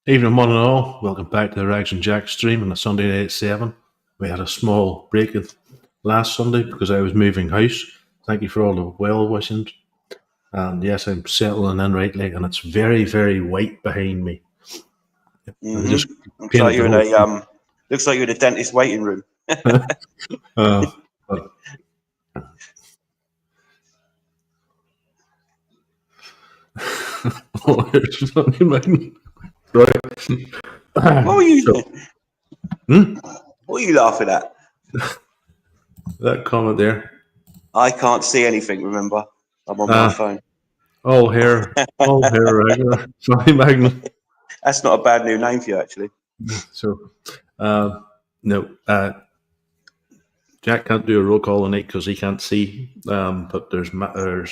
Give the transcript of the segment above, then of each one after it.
Evening, one and all. Welcome back to the Rags and Jack stream on a Sunday night at 7. We had a small break last Sunday because I was moving house. Thank you for all the well wishings. And yes, I'm settling in rightly, and it's very, very white behind me. I just Looks like you're in a looks like you're in a dentist waiting room. but, oh, it's not in mine. Right. What were you? Hmm? What are you laughing at? That comment there. I can't see anything. Remember, I'm on my phone. All hair regular. Sorry, Magnum. That's not a bad new name for you, actually. So, no, Jack can't do a roll call tonight because he can't see. But there's I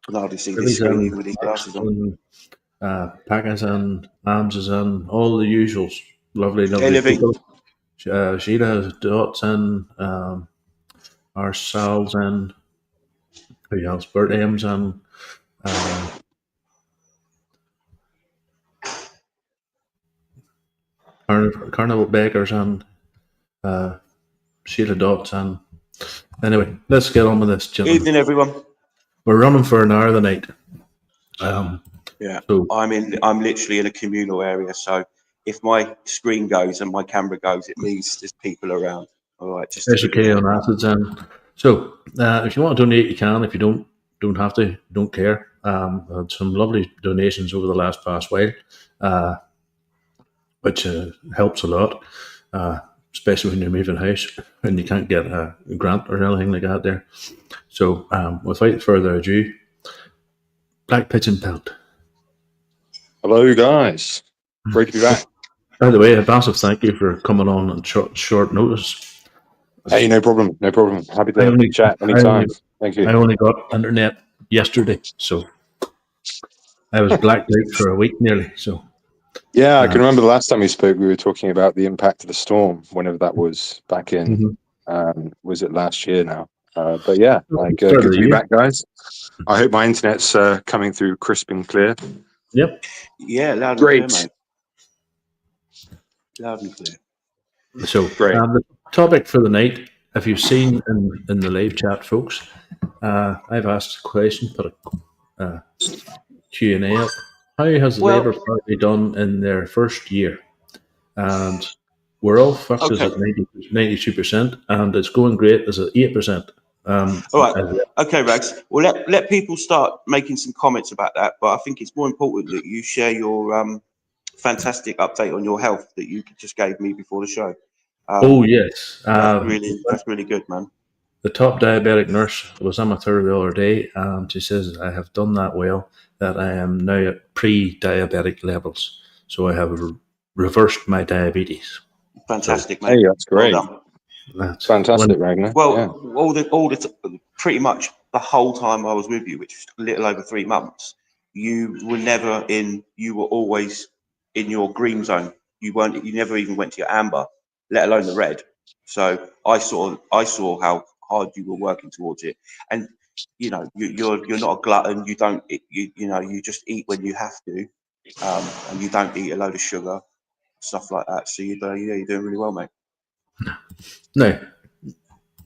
can hardly see this screen even with these glasses on. Packers and Arms is in, all the usuals. Lovely Hey, people. Sheila, Dots in, ourselves in, who else? Bert M's in. Carnival Bakers and Sheila Dots and anyway, let's get on with this, gentlemen. Evening, everyone. We're running for an hour the night. Yeah, so I'm literally in a communal area, so if my screen goes and my camera goes, it means there's people around. All right, just there's okay on acids and so if you want to donate, you can. If you don't have to, don't care. Had some lovely donations over the last past while, which helps a lot, especially when you're moving house and you can't get a grant or anything like that there. So without further ado, Black Pigeon Pelt. Hello, guys. Great to be back. By the way, a massive thank you for coming on at short notice. Hey, no problem. Happy to chat anytime. Thank you. I only got internet yesterday, so I was blacked out for a week nearly. So yeah, I can remember the last time we spoke, we were talking about the impact of the storm, whenever that was back in, was it last year now? But yeah, good to be back, guys. I hope my internet's coming through crisp and clear. Yep. Yeah, loud and clear, mate. Loud and clear. So the topic for the night, if you've seen in the live chat, folks, I've asked a question, put a Q&A up. How has the Labour Party done in their first year? And we're all fucked as at 92%, and it's going great as at 8%. All right. Okay, Rags. Well, let people start making some comments about that, but I think it's more important that you share your fantastic update on your health that you just gave me before the show. Oh, yes. That's really good, man. The top diabetic nurse was on my tour the other day, and she says I have done that well that I am now at pre-diabetic levels. So I have reversed my diabetes. Fantastic, mate. Hey, that's great. Well that's fantastic, Ragnar. Well, pretty much the whole time I was with you, which was a little over 3 months, you were never in. You were always in your green zone. You never even went to your amber, let alone the red. So I saw how hard you were working towards it, and you know you're not a glutton. You don't you just eat when you have to, and you don't eat a load of sugar, stuff like that. So you're doing really well, mate. No,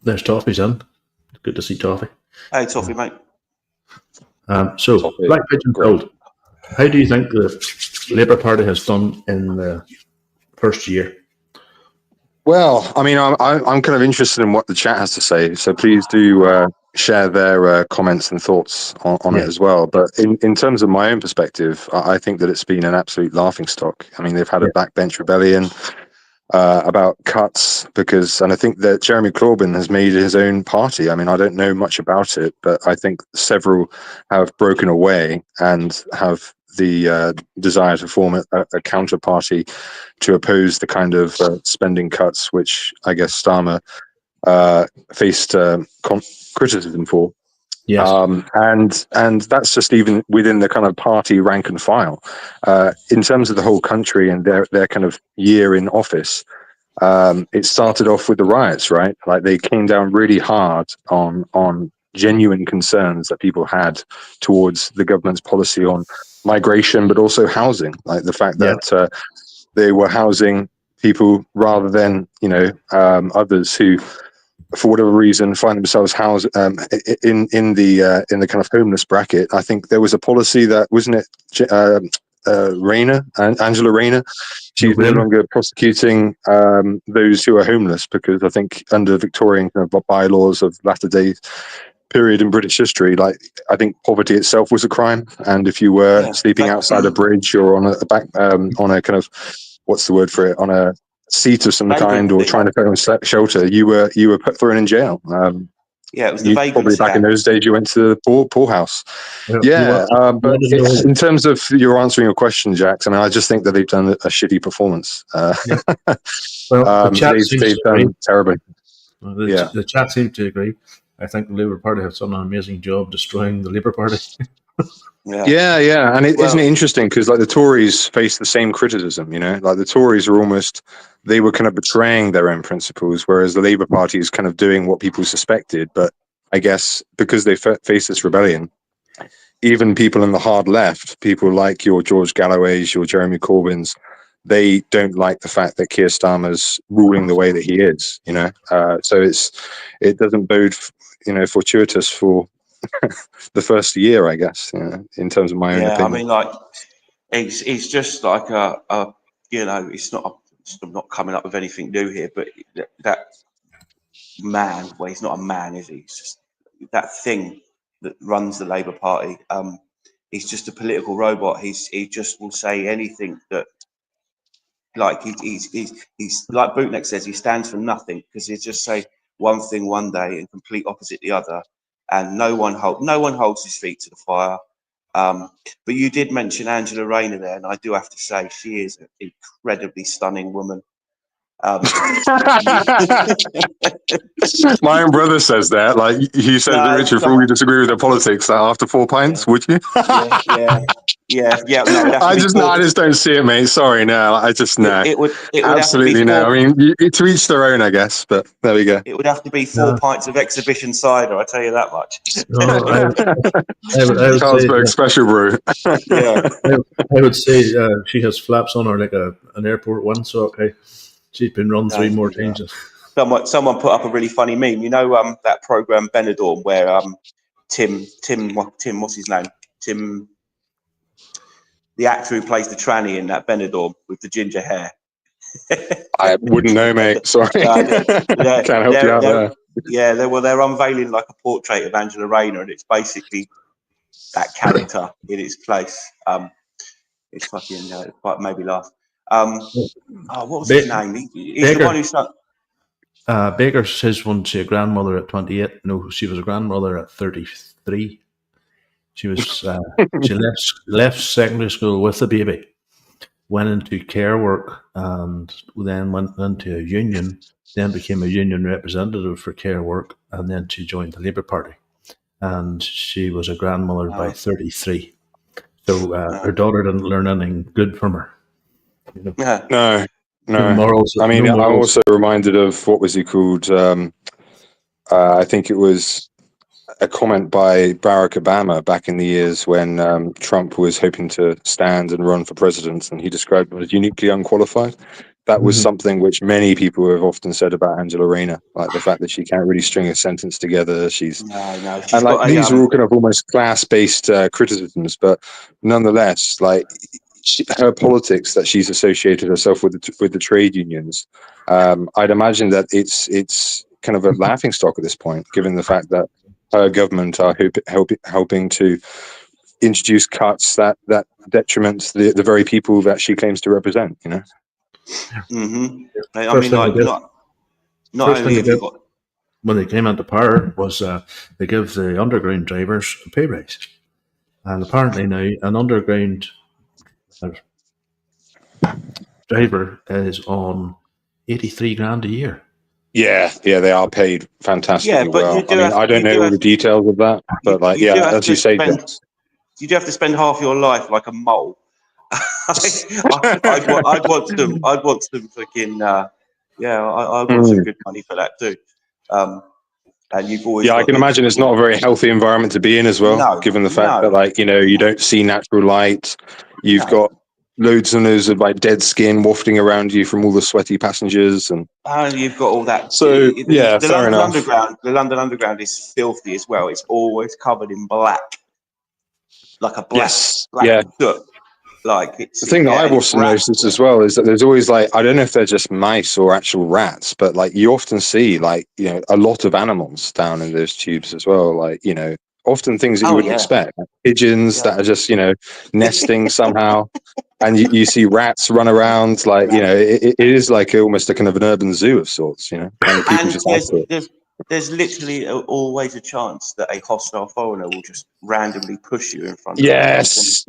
there's Toffee's in. Good to see Toffee. Hey, Toffee, mate. So, Toffee. Black Pigeon Pelt. How do you think the Labour Party has done in the first year? Well, I mean, I'm kind of interested in what the chat has to say, so please do share their comments and thoughts on it as well. But in terms of my own perspective, I think that it's been an absolute laughingstock. I mean, they've had a backbench rebellion about cuts and I think that Jeremy Corbyn has made his own party. I mean, I don't know much about it, but I think several have broken away and have the desire to form a counter party to oppose the kind of spending cuts which I guess Starmer faced criticism for. Yes. And that's just even within the kind of party rank and file. In terms of the whole country and their kind of year in office, it started off with the riots, right? Like they came down really hard on genuine concerns that people had towards the government's policy on migration, but also housing, like the fact that they were housing people rather than others who, for whatever reason, find themselves housed in the kind of homeless bracket. I think there was a policy that, wasn't it, Angela Rayner? She's no longer prosecuting those who are homeless, because I think under Victorian kind of bylaws of latter days period in British history, like, I think poverty itself was a crime, and if you were sleeping outside a bridge or on a back on a kind of, what's the word for it, on a seat of some kind, or trying to find shelter, you were thrown in jail. It was the Vagrancy probably back in those days. You went to the poorhouse. But in terms of your answering your question, Jax, I mean, I just think that they've done a shitty performance. Well, the chat they've done terribly. Well, the chat seems to agree. I think the Labour Party have done an amazing job destroying the Labour Party. Yeah, and isn't it interesting, because like the Tories face the same criticism, like the Tories are they were kind of betraying their own principles, whereas the Labour Party is kind of doing what people suspected. But I guess because they face this rebellion, even people in the hard left, people like your George Galloways, your Jeremy Corbyns, they don't like the fact that Keir Starmer's ruling the way that he is, so it doesn't bode, fortuitous for the first year, I guess, in terms of my own opinion. I mean, like, it's just like it's not. I'm not coming up with anything new here, but that man, well, he's not a man, is he? He's just that thing that runs the Labour Party. He's just a political robot. He just will say anything that, like, he's like Bootneck says, he stands for nothing, because he'll just say one thing one day and complete opposite the other. And no one holds his feet to the fire. But you did mention Angela Rayner there, and I do have to say she is an incredibly stunning woman. My own brother says that. Like, he says, Richard, before we disagree with their politics, that after 4 pints, would you? Yeah. No, I just don't see it, mate. Sorry, no. I just no. It would absolutely no. I mean, to each their own, I guess. But there we go. It would have to be 4 pints of exhibition cider. I tell you that much. Carlsberg special brew. I would say she has flaps on her like an airport windsock. She's been run 3 more times. Someone put up a really funny meme. That program Benidorm where Tim, what's his name? Tim, the actor who plays the tranny in that Benidorm with the ginger hair. I wouldn't know, mate. Sorry. Can't help you out there. Yeah, they're unveiling like a portrait of Angela Rayner, and it's basically that character in its place. It's fucking it made me laugh. What was his name? He's Baker. The one who's Baker says once a grandmother at 28. No, she was a grandmother at 33. She was she left secondary school with the baby, went into care work, and then went into a union, then became a union representative for care work, and then she joined the Labour Party. And she was a grandmother by 33. So her daughter didn't learn anything good from her. No. I mean, I'm also reminded of, what was he called? I think it was a comment by Barack Obama back in the years when Trump was hoping to stand and run for president, and he described him as uniquely unqualified. That was something which many people have often said about Angela Rayner, like the fact that she can't really string a sentence together. These are all kind of almost class-based criticisms, but nonetheless, like, her politics that she's associated herself with the trade unions, I'd imagine that it's kind of a laughingstock at this point, given the fact that her government are helping to introduce cuts that detriment the very people that she claims to represent. Mm-hmm. I mean, like, not only have you got, when they came into power, was they give the underground drivers a pay raise, and apparently now an underground driver is on 83 grand a year. Yeah, they are paid fantastically well. I mean, I don't know all the details of that, but as you say, you do have to spend half your life like a mole. I'd want some fucking I want some good money for that too. and you've always I can imagine it's not a very healthy environment to be in as well, given the fact that, like, you don't see natural light. You've got loads and loads of like dead skin wafting around you from all the sweaty passengers, and you've got all that. So the fair London enough. Underground, the London Underground is filthy as well. It's always covered in black, like a black soot. Like the thing that I've also noticed as well is that there's always, like, I don't know if they're just mice or actual rats, but like you often see, like, a lot of animals down in those tubes as well. Like, often things that you wouldn't expect, like pigeons that are just nesting somehow, and you see rats run around. Like, it is like almost a kind of an urban zoo of sorts. And people just there's literally always a chance that a hostile foreigner will just randomly push you in front of Yes,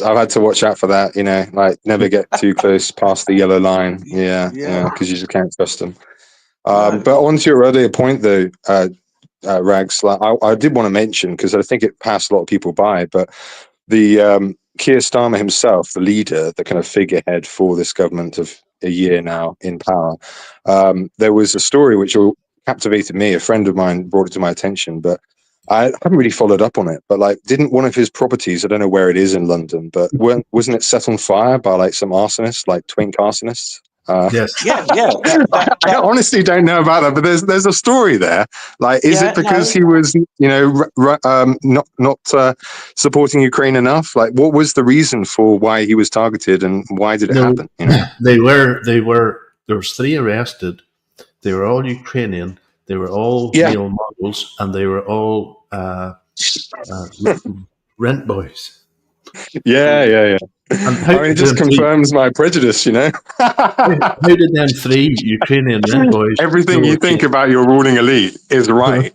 I've had to watch out for that, like never get too close past the yellow line. Because you just can't trust them. But on to your earlier point, though, Rags, like, I did want to mention, because I think it passed a lot of people by, but the Keir Starmer himself, the leader, the kind of figurehead for this government of a year now in power, there was a story which captivated me. A friend of mine brought it to my attention, but I haven't really followed up on it. But like, didn't one of his properties, I don't know where it is in London, but wasn't it set on fire by like some arsonists, like twink arsonists? Yes. I honestly don't know about that, but there's a story there. Like, is it because he was, not supporting Ukraine enough? Like, what was the reason for why he was targeted, and why did it happen? They were. There was 3 arrested. They were all Ukrainian. They were all male models, and they were all rent boys. Yeah. It just confirms my prejudice, How did them 3 Ukrainian rent boys? Everything you think about your ruling elite is right.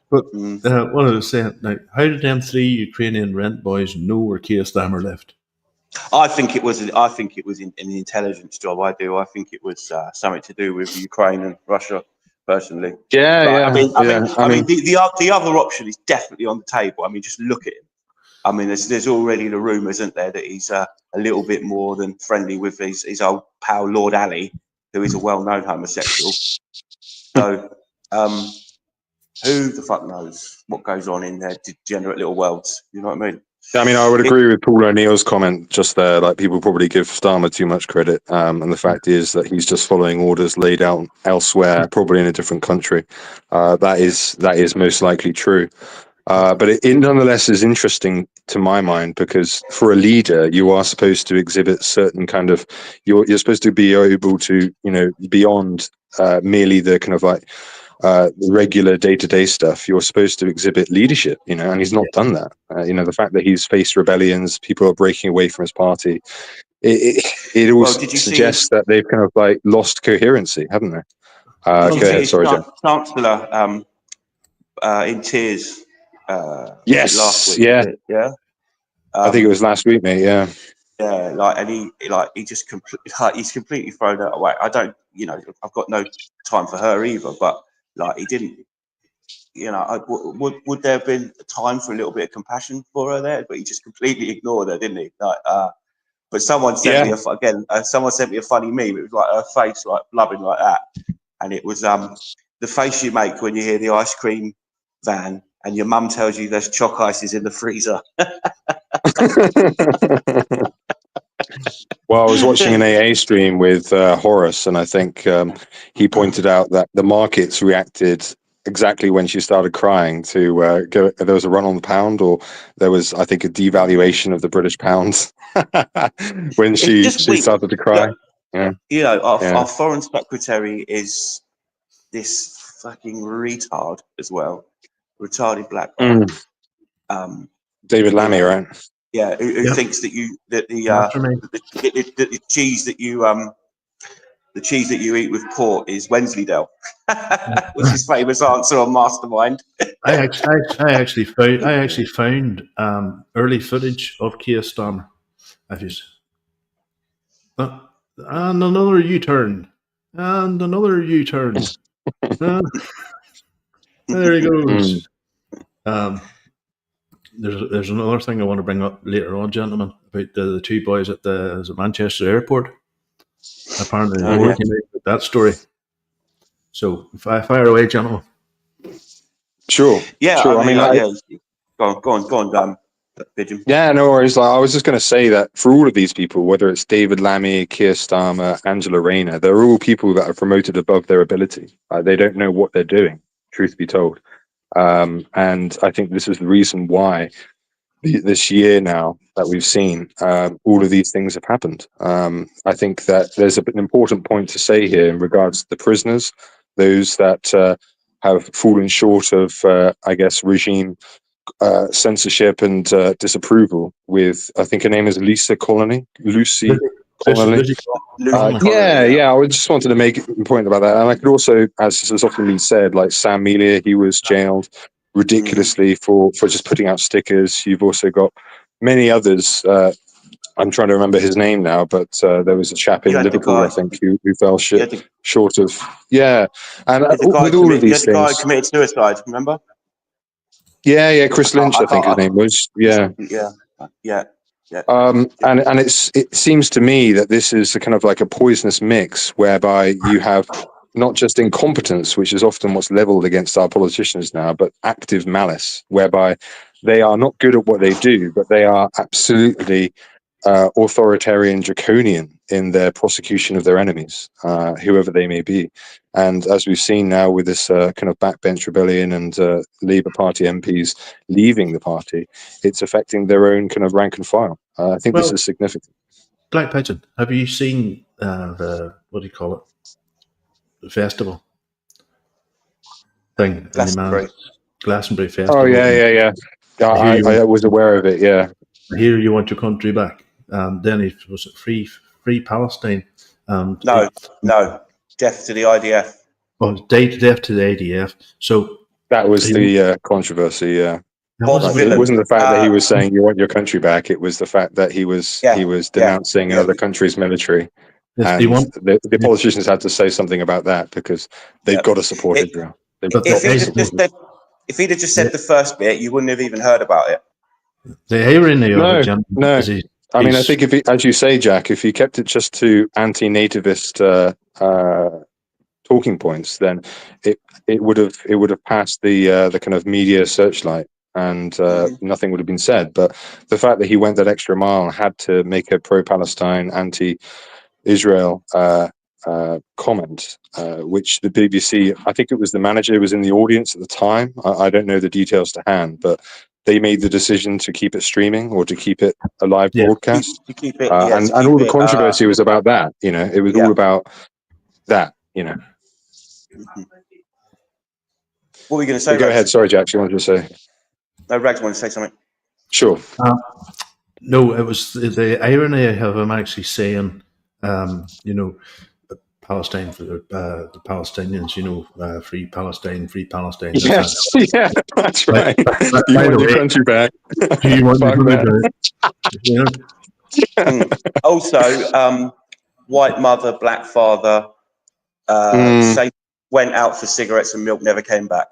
But what I was saying, now, how did them 3 Ukrainian rent boys know where Keir Starmer lived? I think it was an intelligence job. I think it was something to do with Ukraine and Russia. Personally, I mean, the other option is definitely on the table. I mean, just look at him. I mean, there's already the rumour, isn't there, that he's a little bit more than friendly with his old pal Lord Ali, who is a well-known homosexual. So, who the fuck knows what goes on in their degenerate little worlds? You know what I mean? I mean, I would agree with Paul O'Neill's comment just there. Like, people probably give Starmer too much credit, and the fact is that he's just following orders laid out elsewhere, probably in a different country. That is most likely true. But it nonetheless is interesting to my mind, because for a leader, you are supposed to exhibit certain kind of, you're supposed to be able to, beyond merely the kind of like regular day-to-day stuff. You're supposed to exhibit leadership, and he's not done that. The fact that he's faced rebellions, people are breaking away from his party, it also suggests that they've kind of like lost coherency, haven't they? Go ahead, sorry, John. Chancellor in tears. Yes, last week, yeah. I think it was last week, mate. Yeah. Yeah, he just he's completely thrown that away. I don't, I've got no time for her either, but like, he didn't, would there have been time for a little bit of compassion for her there? But he just completely ignored her, didn't he? Like, but someone sent me someone sent me a funny meme. It was like her face, like blubbing like that, and it was the face you make when you hear the ice cream van and your mum tells you there's chalk ices in the freezer. Well, I was watching an AA stream with Horace, and I think he pointed out that the markets reacted exactly when she started crying to go. There was a run on the pound, or there was, I think, a devaluation of the British pound when she started to cry. Our foreign secretary is this fucking retard as well. Retarded black guy. David Lammy, right? Yeah, who thinks that the cheese that you eat with port is Wensleydale, was his famous answer on Mastermind. I actually found early footage of Keir Starmer. And another U-turn. There he goes. There's another thing I want to bring up later on, gentlemen, about the 2 boys at the Manchester airport. Apparently, more came out with that story. So fire away, gentlemen. Sure. Yeah, sure. I mean, like, yeah. Go on, Pigeon. Yeah, no worries. Like, I was just going to say that for all of these people, whether it's David Lammy, Keir Starmer, Angela Rayner, they're all people that are promoted above their ability. They don't know what they're doing, truth be told. And I think this is the reason why this year now that we've seen all of these things have happened. I think that there's an important point to say here in regards to the prisoners, those that have fallen short of, I guess, regime censorship and disapproval with, I think her name is Lucy Connolly. Yeah. I just wanted to make a point about that. And I could also, as has often been said, like Sam Melia, he was jailed ridiculously for just putting out stickers. You've also got many others. I'm trying to remember his name now, but there was a chap in Liverpool, I think, who fell short of. Yeah. And with all of these things. The guy who committed suicide, remember? Yeah, Chris Lynch, I think his name was. Yeah. And it seems to me that this is a kind of like a poisonous mix whereby you have not just incompetence, which is often what's leveled against our politicians now, but active malice, whereby they are not good at what they do, but they are absolutely authoritarian, draconian in their prosecution of their enemies, whoever they may be. And as we've seen now with this kind of backbench rebellion and Labour Party MPs leaving the party, it's affecting their own kind of rank and file. I think this is significant. Black Pigeon, have you seen the, what do you call it, the festival thing? Glastonbury Festival. Oh, yeah. I was aware of it, yeah. Here you want your country back. Then it was free Palestine. No, death to the IDF. Well, death to the ADF. So that was the controversy. Yeah, it wasn't the fact that he was saying you want your country back. It was the fact that he was denouncing another country's military. And the politicians had to say something about that because they've got to support Israel. If he'd have just said the first bit, you wouldn't have even heard about it. The irony of it, no. I mean, I think if he, as you say, Jack, if he kept it just to anti-nativist talking points, then it would have passed the kind of media searchment, and nothing would have been said. But the fact that he went that extra mile and had to make a pro-Palestine, anti-Israel comment, which the BBC, I think it was the manager who was in the audience at the time. I don't know the details to hand, but they made the decision to keep it streaming or to keep it a live broadcast. And all the controversy was about that. You know, it was all about that. You know. What were you going to say? Go ahead. Sorry, Jack. You wanted to say? No, Rags wanted to say something. Sure. No, it was the irony of him actually saying, you know, Palestine for the Palestinians, you know, free Palestine, free Palestine. Yes, that's right. Do you want your country back? Do you want your country back? Also, white mother, black father, went out for cigarettes and milk, never came back.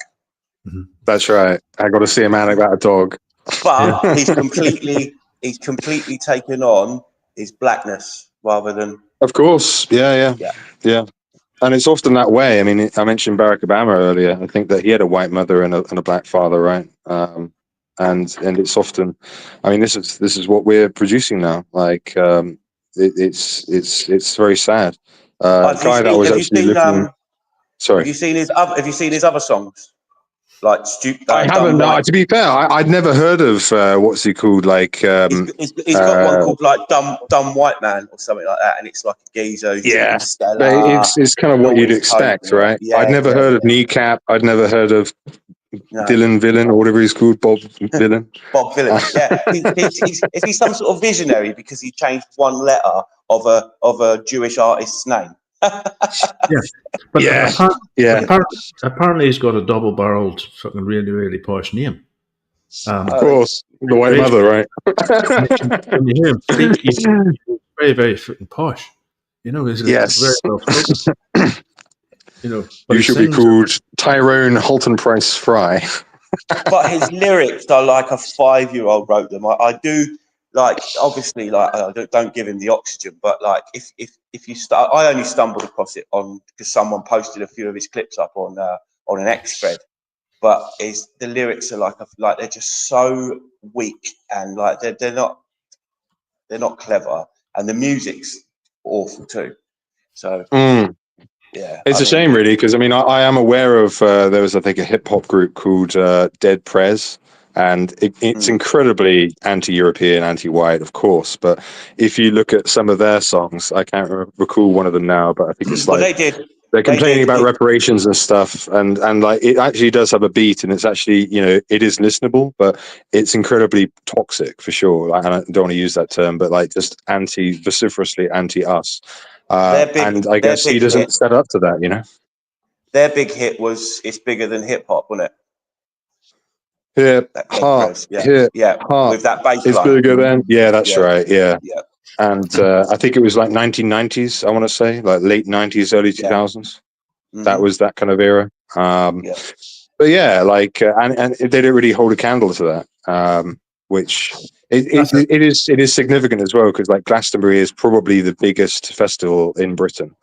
That's right. I got to see a man about a dog. But he's completely taken on his blackness rather than. Of course, yeah. And it's often that way. I mean, I mentioned Barack Obama earlier. I think that he had a white mother and a black father, right? And it's often, I mean, this is what we're producing now. Like, it's very sad. Guy that was actually looking. Sorry. Have you seen his other songs? Like I haven't. No, to be fair, I'd never heard of what's he called? Like he's got one called like dumb white man or something like that, and it's like a geezer. It's kind of what you'd expect, right? I'd never heard of Kneecap. I'd never heard of Dylan Villain or whatever he's called, Bob Villain. Bob Villain. Yeah, is he some sort of visionary because he changed one letter of a Jewish artist's name? Apparently he's got a double-barreled, fucking really, really posh name. Of course, the white mother, right? When you hear him speak, he's very, very freaking posh. You know, he's very well spoken. You know, you should be called Tyrone Halton Price Fry. But his lyrics are like a 5-year-old wrote them. I do like obviously, like don't give him the oxygen, but like if you start, I only stumbled across it on because someone posted a few of his clips up on an X thread, but the lyrics are like they're just so weak and like they're not clever, and the music's awful too. So yeah, It's a shame, really, because I mean, I am aware of there was, I think, a hip hop group called Dead Prez, and it's incredibly anti-European, anti-white, of course. But if you look at some of their songs, I can't recall one of them now, but I think it's like they're complaining about reparations and stuff, and like it actually does have a beat, and it's actually, you know, it is listenable, but it's incredibly toxic for sure. Like, and I don't want to use that term, but like just vociferously anti-us. And I guess he doesn't set up to that, you know. Their big hit was "It's Bigger Than Hip Hop," wasn't it? Hip hop, with that bass it's line. bigger than, that's right, and I think it was like 1990s, I want to say, like late 90s, early 2000s. That was that kind of era. But yeah, like and they don't really hold a candle to that, which it is significant as well, because like Glastonbury is probably the biggest festival in Britain,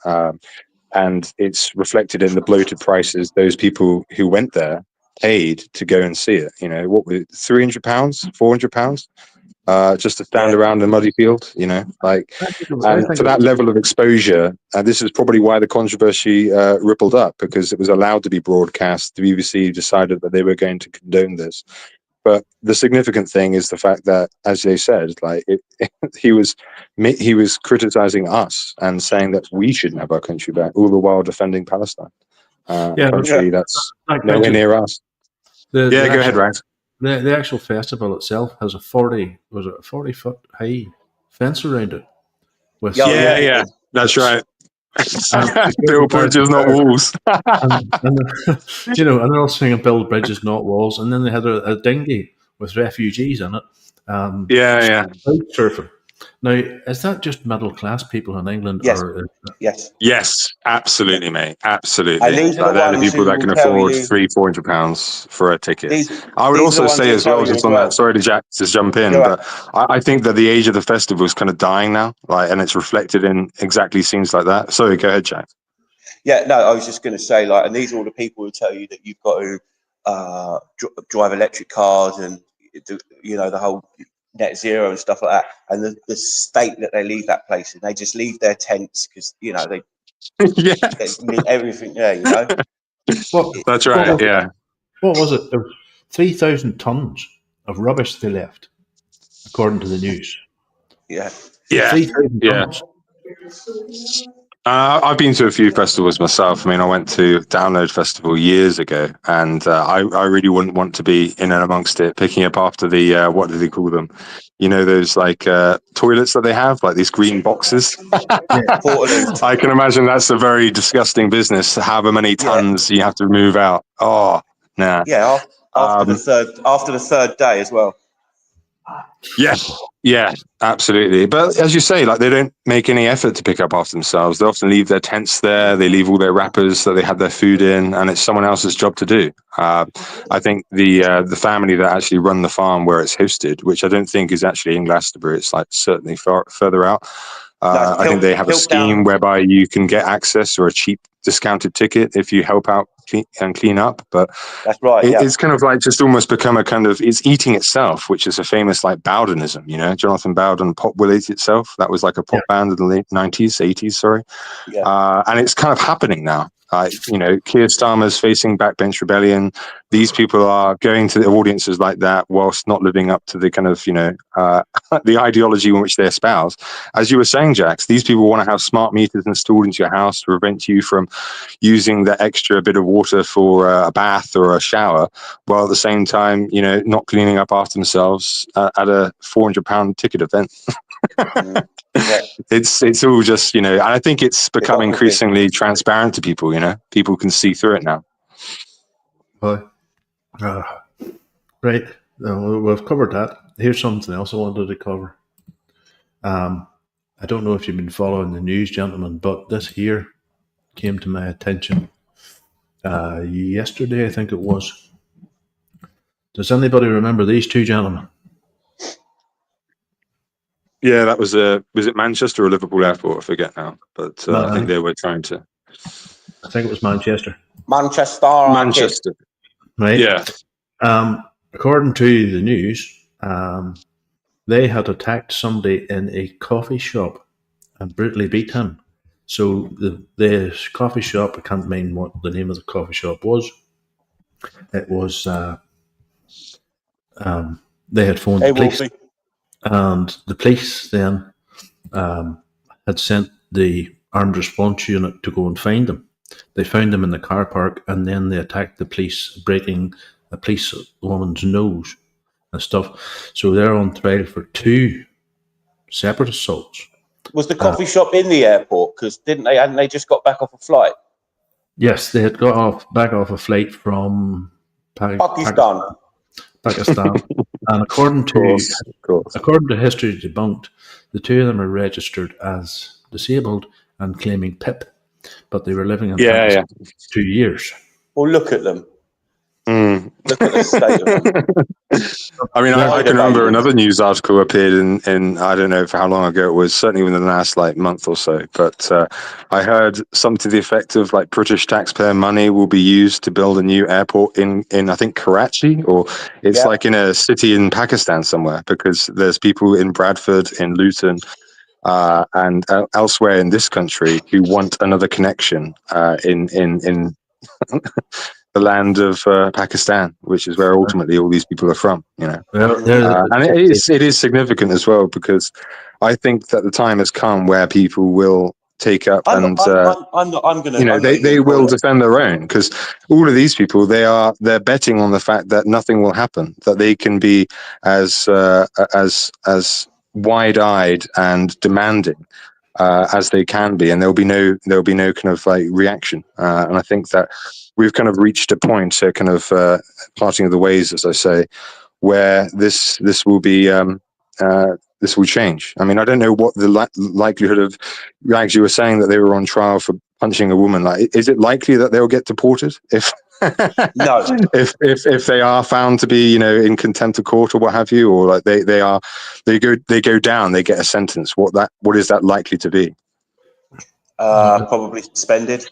and it's reflected in the bloated prices those people who went there paid to go and see it. You know, what was it, £300, £400, just to stand around the muddy field, you know, like, and for that level of exposure, this is probably why the controversy rippled up, because it was allowed to be broadcast. The BBC decided that they were going to condone this. But the significant thing is the fact that, as they said, like he was criticizing us and saying that we shouldn't have our country back, all the while defending Palestine, country that's nowhere near us. Go ahead, Rags. The actual festival itself has a 40-foot high fence around it. That's right. Build bridges, not walls. and they're all singing "Build bridges, not walls," and then they had a dinghy with refugees in it. Surfing. Now, is that just middle class people in England? Yes, absolutely, mate, absolutely. And these are the people that can afford £300-400 for a ticket. I would also say as well, just on that. Sorry to Jack to jump in, but I think that the age of the festival is kind of dying now, like, and it's reflected in exactly scenes like that. Sorry, go ahead, Jack. Yeah, no, I was just going to say, like, and these are all the people who tell you that you've got to drive electric cars and you know the whole net zero and stuff like that, and the state that they leave that place in, they just leave their tents because, you know, they everything there, you know. That's right. What was it? There was 3,000 tons of rubbish they left, according to the news. 3,000 tons. I've been to a few festivals myself. I mean, I went to Download Festival years ago, and I really wouldn't want to be in and amongst it, picking up after the, what do they call them? You know, those like toilets that they have, like these green boxes. I can imagine that's a very disgusting business. However many tons you have to move out. Oh, nah. Yeah, after the third day as well. Yeah, absolutely. But as you say, like, they don't make any effort to pick up after themselves. They often leave their tents there. They leave all their wrappers that they had their food in, and it's someone else's job to do. I think the family that actually run the farm where it's hosted, which I don't think is actually in Glastonbury, it's like certainly further out. I think they have a scheme whereby you can get access or a cheap discounted ticket if you help out and clean up. But that's right. It's kind of like just almost become a kind of, it's eating itself, which is a famous like Bowdenism, you know, Jonathan Bowden, Pop Will Eat Itself. That was like a pop band in the late 90s, 80s, sorry. And it's kind of happening now. You know, Keir Starmer's facing Backbench Rebellion. These people are going to the audiences like that whilst not living up to the kind of, you know, the ideology in which they espouse. As you were saying, Jax, these people want to have smart meters installed into your house to prevent you from using the extra bit of water for a bath or a shower, while at the same time, you know, not cleaning up after themselves at a £400 ticket event. It's all just, you know, and I think it's become increasingly transparent to people, you know, people can see through it now. Right. We've covered that. Here's something else I wanted to cover. I don't know if you've been following the news, gentlemen, but this here came to my attention yesterday, I think it was. Does anybody remember these two gentlemen? Yeah, that was it Manchester or Liverpool Airport? I forget now, but I think they were trying to. I think it was Manchester. Manchester. Right. Yeah. According to the news, they had attacked somebody in a coffee shop and brutally beat him. So the coffee shop, I can't remember what the name of the coffee shop was. It was they had phoned the police, and the police then had sent the armed response unit to go and find them. They found them in the car park, and then they attacked the police, breaking a police woman's nose and stuff. So they're on trial for 2 separate assaults. Was the coffee shop in the airport? Because hadn't they just got back off a flight? Yes, they had got back off a flight from Pakistan. And according to History Debunked, the 2 of them are registered as disabled and claiming PIP, but they were living in Pakistan for 2 years. Well, look at them. Look at the state of them. I mean, I can remember another news article appeared in I don't know for how long ago it was, certainly within the last month or so, but I heard something to the effect of British taxpayer money will be used to build a new airport in I think Karachi, or it's in a city in Pakistan somewhere, because there's people in Bradford, in Luton, and elsewhere in this country who want another connection in the land of Pakistan, which is where ultimately all these people are from, and it is significant as well, because I think that the time has come where people will take up they will defend their own, because all of these people, they're betting on the fact that nothing will happen, that they can be as wide-eyed and demanding as they can be, and there'll be no kind of reaction, and I think that we've kind of reached a point, kind of parting of the ways, as I say, where this will be this will change. I mean, I don't know what the likelihood of, Rags, you were saying that they were on trial for punching a woman. Is it likely that they'll get deported if no, if they are found to be in contempt of court or what have you, or they go down, they get a sentence? What is that likely to be? Probably suspended.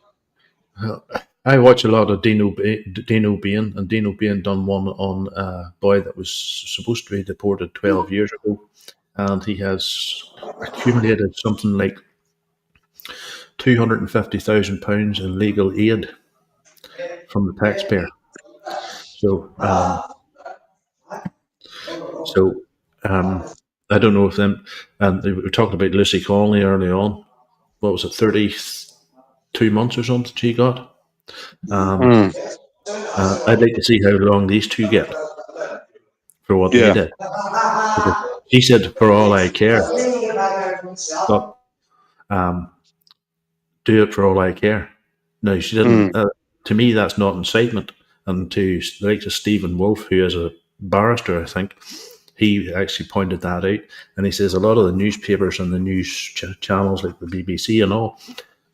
I watch a lot of Dino Bain, and Dino Bain done one on a boy that was supposed to be deported 12 years ago, and he has accumulated something like £250,000 in legal aid from the taxpayer. So I don't know if them, and we were talking about Lucy Conley early on. What was it, 32 months or something she got? I'd like to see how long these 2 get for what they did. Because she said, "For all I care," but do it for all I care. No, she didn't. To me, that's not incitement. And to Stephen Wolfe, who is a barrister, I think, he actually pointed that out. And he says a lot of the newspapers and the news channels like the BBC and all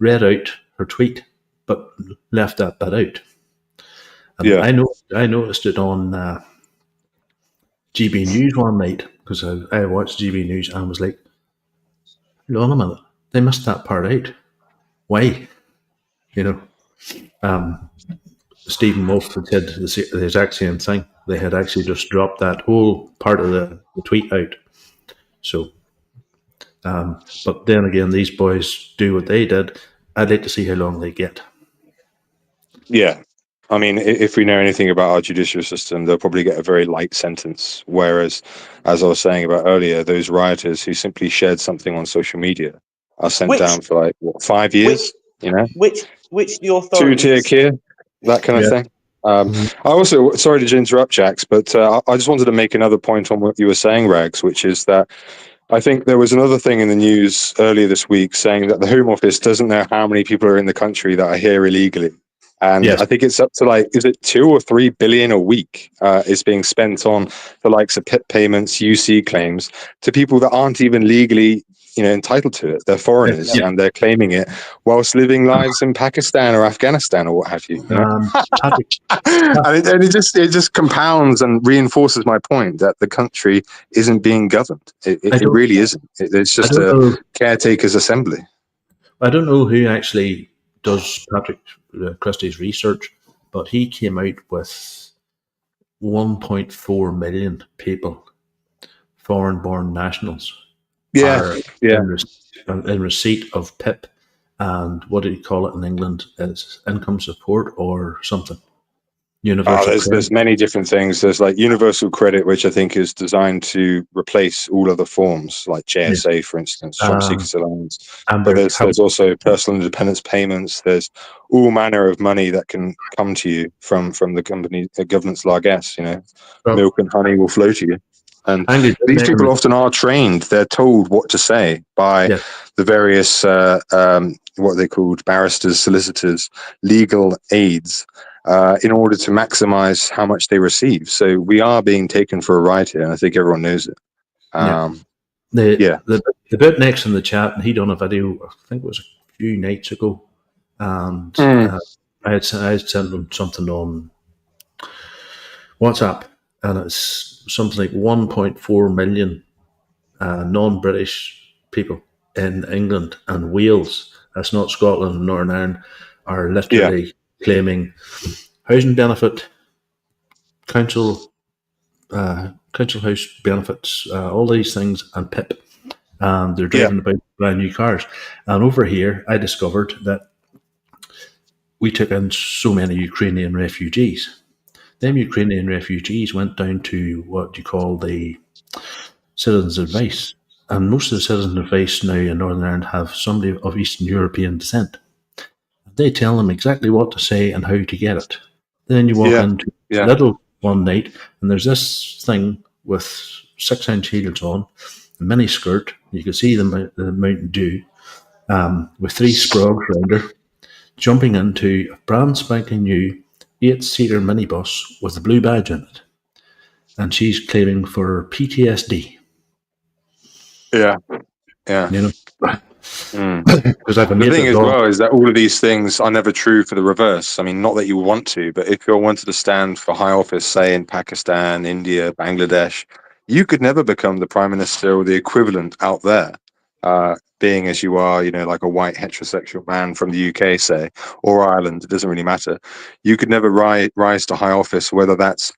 read out her tweet, but left that bit out. And I noticed it on GB News one night, because I watched GB News and was like, hold on a minute, they missed that part out. Why? Stephen Wolfe had said the exact same thing. They had actually just dropped that whole part of the tweet out. So, but then again, these boys do what they did. I'd like to see how long they get. Yeah. I mean, if we know anything about our judicial system, they'll probably get a very light sentence. Whereas, as I was saying about earlier, those rioters who simply shared something on social media are sent down for 5 years. Which the authorities, 2-tier care, that kind of thing. I also, sorry to interrupt, Jax, but I just wanted to make another point on what you were saying, Rags, which is that I think there was another thing in the news earlier this week saying that the Home Office doesn't know how many people are in the country that are here illegally. And I think it's up to is it 2 or 3 billion a week is being spent on the likes of PIP payments, UC claims to people that aren't even legally entitled to it. They're foreigners, Yeah. and they're claiming it whilst living lives in Pakistan or Afghanistan or what have you. Patrick, and it just compounds and reinforces my point that the country isn't being governed. It really isn't. It's just a caretaker's assembly. I don't know who actually does Patrick Christie's research, but he came out with 1.4 million people, foreign-born nationals, are in receipt of PIP, and what do you call it in England? It's income support or something. Universal there's many different things. There's like universal credit, which I think is designed to replace all other forms, like JSA, for instance, job seekers allowance. But there's also personal independence payments. There's all manner of money that can come to you from the government's largesse. Milk and honey will flow to you. And these people often are trained. They're told what to say by the various what they called barristers, solicitors, legal aides. In order to maximize how much they receive. So we are being taken for a ride here, and I think everyone knows it. The bit next in the chat, and he done a video, I think it was a few nights ago, and I had sent him something on WhatsApp, and it's something like 1.4 million non-British people in England and Wales, that's not Scotland and Northern Ireland, are literally claiming housing benefit, council house benefits, all these things, and PIP. And they're driving about brand new cars. And over here, I discovered that we took in so many Ukrainian refugees. Them Ukrainian refugees went down to what you call the citizens' advice. And most of the citizens' advice now in Northern Ireland have somebody of Eastern European descent. They tell them exactly what to say and how to get it. Then you walk into Lidl one night, and there's this thing with 6-inch heels on, a mini skirt. You can see the Mountain Dew with 3 sprogs around her, jumping into a brand spanking new 8-seater minibus with a blue badge in it, and she's claiming for PTSD. Because the thing as well is that all of these things are never true for the reverse. I mean, not that you want to, but if you wanted to stand for high office, say in Pakistan, India, Bangladesh, you could never become the prime minister or the equivalent out there, being as you are, like a white heterosexual man from the UK, say, or Ireland. It doesn't really matter. You could never rise to high office, whether that's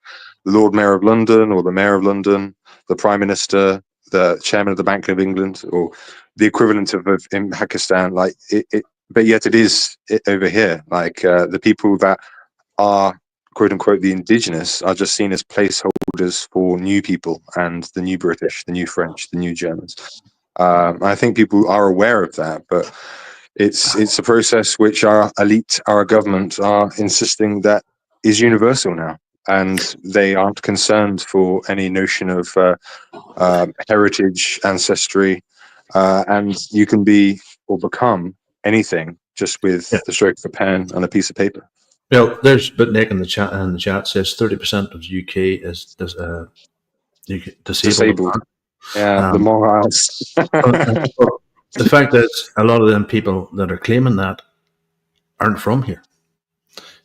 the Lord Mayor of London or the Mayor of London, the Prime Minister, the Chairman of the Bank of England, or the equivalent of in Pakistan, like it, but yet it is over here. Like the people that are quote unquote the indigenous are just seen as placeholders for new people and the new British, the new French, the new Germans. I think people are aware of that, but it's a process which our elite, our government, are insisting that is universal now, and they aren't concerned for any notion of heritage, ancestry. And you can be or become anything just with the stroke of a pen and a piece of paper. Well, there's Nick in the chat says 30% of the UK is disabled. The morals. The fact is, a lot of them people that are claiming that aren't from here.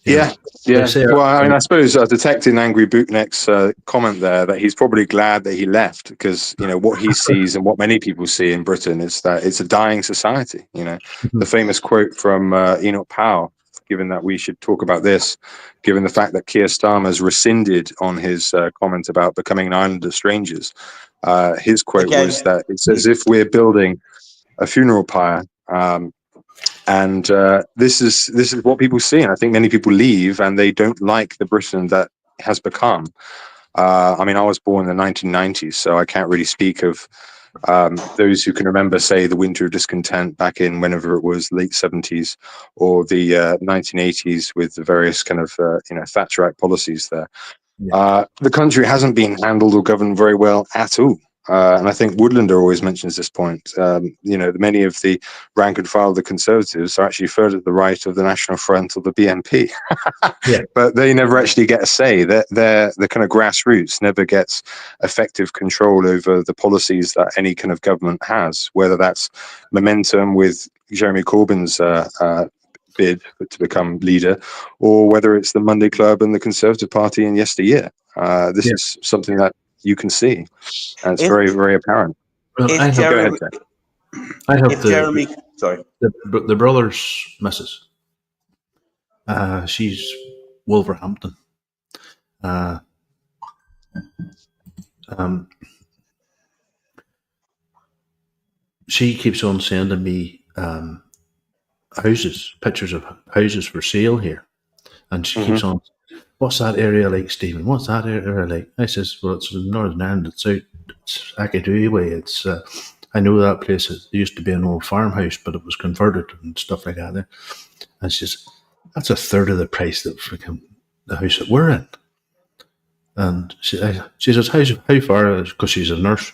Well, I mean, I suppose detecting Angry Bootneck's comment there that he's probably glad that he left because, what he sees and what many people see in Britain is that it's a dying society. The famous quote from Enoch Powell, given that we should talk about this, given the fact that Keir Starmer's rescinded on his comment about becoming an island of strangers. His quote was that it's as if we're building a funeral pyre. And this is what people see. And I think many people leave and they don't like the Britain that has become. I mean, I was born in the 1990s, so I can't really speak of those who can remember, say, the Winter of Discontent back in whenever it was, late 70s, or the 1980s with the various kind of, Thatcherite policies there. The country hasn't been handled or governed very well at all. and I think Woodlander always mentions this point. Many of the rank and file of the Conservatives are actually further to the right of the National Front or the BNP, but they never actually get a say. They're the kind of grassroots never gets effective control over the policies that any kind of government has, whether that's momentum with Jeremy Corbyn's bid to become leader, or whether it's the Monday Club and the Conservative Party in yesteryear. This is something that you can see, and it's very, very apparent. Well, If Jeremy, sorry, the brother's missus. She's Wolverhampton. She keeps on sending me pictures of houses for sale here, and she keeps on, what's that area like, Stephen? What's that area like? I says, well, it's in Northern Ireland. It's Akadui way. It's I know that place. It used to be an old farmhouse, but it was converted and stuff like that there. And she says, that's a third of the price that the house that we're in. And she says, how far is, because she's a nurse,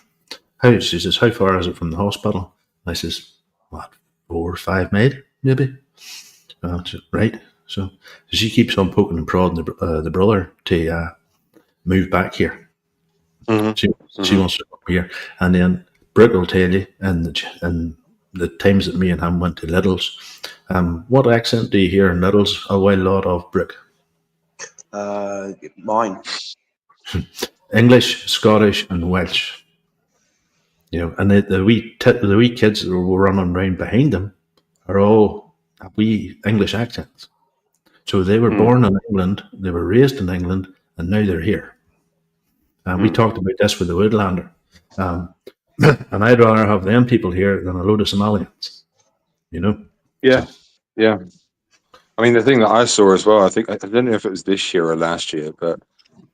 she says, how far is it from the hospital? I says, what, 4 or 5 miles, maybe? Right. So she keeps on poking and prodding the brother to move back here. She wants to come here. And then Brooke will tell you, and the times that me and him went to Liddell's, what accent do you hear in Liddell's a while lot of, Brooke? Mine. English, Scottish, and Welsh. And the wee kids that were running around behind them are all wee English accents. So they were born in England, they were raised in England, and now they're here. And we talked about this with the Woodlander. And I'd rather have them people here than a load of Somalians. Yeah. I mean, the thing that I saw as well, I don't know if it was this year or last year, but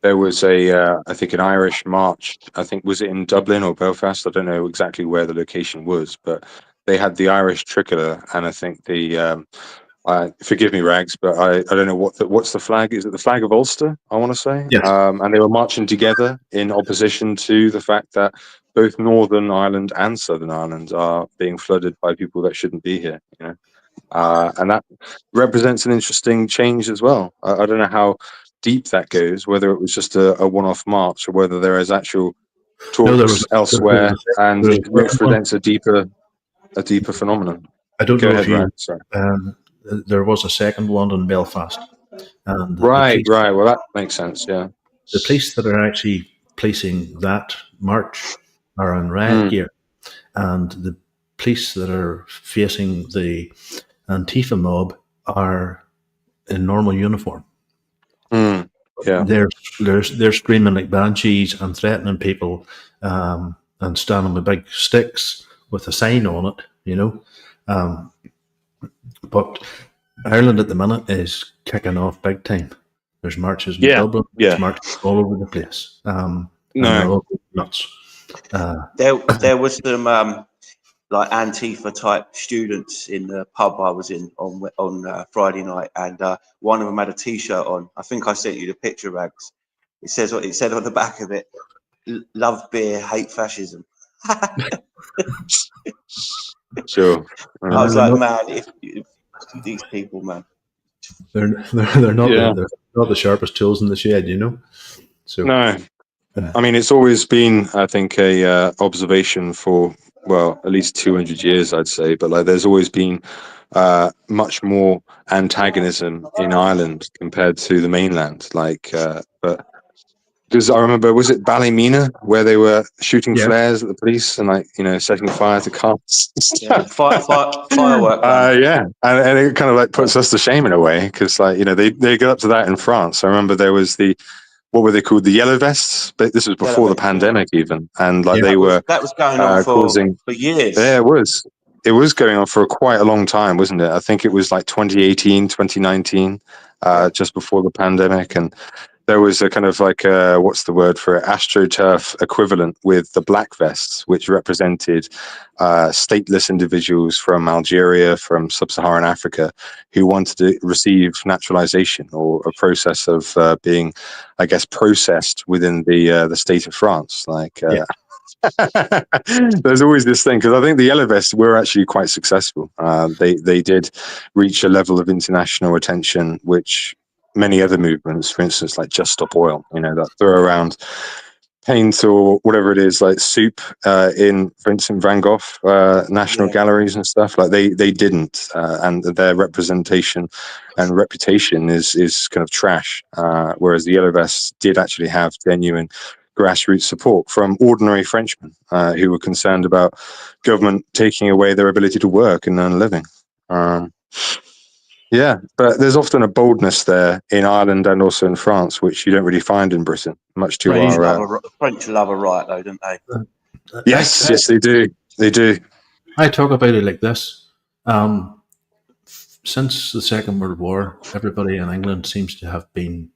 there was I think an Irish march. I think, was it in Dublin or Belfast? I don't know exactly where the location was, but they had the Irish tricolour, and I think the forgive me, Rags, but I don't know what's the flag. Is it the flag of Ulster? I want to say. Yes. And they were marching together in opposition to the fact that both Northern Ireland and Southern Ireland are being flooded by people that shouldn't be here. And that represents an interesting change as well. I don't know how deep that goes, whether it was just a one-off march or whether there is actual talks elsewhere, and it represents a deeper phenomenon. I don't know if you. Ryan. Sorry. There was a second one in Belfast. And right. Well, that makes sense. Yeah. The police that are actually policing that march are in riot gear, and the police that are facing the Antifa mob are in normal uniform. Yeah. They're screaming like banshees and threatening people, and standing with big sticks with a sign on it, but Ireland at the minute is kicking off big time. There's marches in Dublin. There's marches all over the place. They're all nuts. There was some like Antifa type students in the pub I was in on Friday night, and one of them had a T-shirt on. I think I sent you the picture, Rags. It said on the back of it, "Love beer, hate fascism." Sure. I was like, man, if these people, man, they're not the sharpest tools in the shed, So no, I mean, it's always been, I think, a observation for, well, at least 200 years, I'd say. But like, there's always been much more antagonism in Ireland compared to the mainland. But because I remember, was it Ballymena where they were shooting flares at the police and setting fire to cars? Firework. And it kind of like puts us to shame in a way, because they got up to that in France. I remember there was what were they called? The yellow vests. But this was before the pandemic even, and they were that was going on for years. Yeah, it was. It was going on for quite a long time, wasn't it? I think it was like 2018, 2019, just before the pandemic, and there was a kind of what's the word for it, AstroTurf equivalent with the black vests, which represented stateless individuals from Algeria, from sub-Saharan Africa, who wanted to receive naturalization or a process of being, I guess, processed within the state of France. There's always this thing, because I think the Yellow Vests were actually quite successful. They did reach a level of international attention which many other movements, for instance, like Just Stop Oil, that throw around paint or whatever it is, like soup in, for instance, Van Gogh national galleries and stuff. Like they didn't, and their representation and reputation is kind of trash. Whereas the Yellow Vests did actually have genuine grassroots support from ordinary Frenchmen who were concerned about government taking away their ability to work and earn a living. Yeah, but there's often a boldness there in Ireland and also in France, which you don't really find in Britain, much to The French love a riot, though, don't they? Yes, yes, they do. They do. I talk about it like this. Since the Second World War, everybody in England seems to have been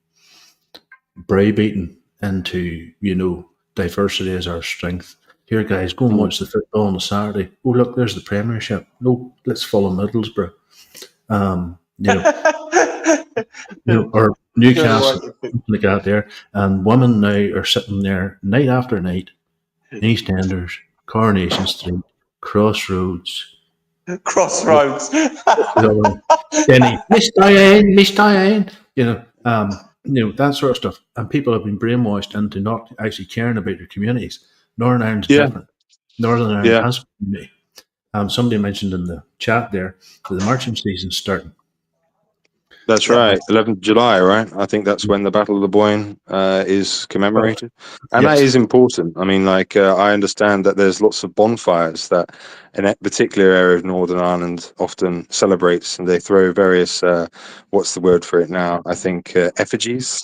browbeaten into, diversity is our strength. Here, guys, go and watch the football on a Saturday. Oh, look, there's the Premiership. No, let's follow Middlesbrough. Or Newcastle, something like that there. And women now are sitting there night after night, in EastEnders, Coronation Street, Crossroads. Denny, Miss Diane, that sort of stuff. And people have been brainwashed into not actually caring about their communities. Northern Ireland's different. Northern Ireland has a community. Somebody mentioned in the chat there that the marching season's starting. That's right, 11th July, right? I think that's when the Battle of the Boyne is commemorated. And that is important. I mean, I understand that there's lots of bonfires that in a particular area of Northern Ireland often celebrates, and they throw various, what's the word for it now? I think effigies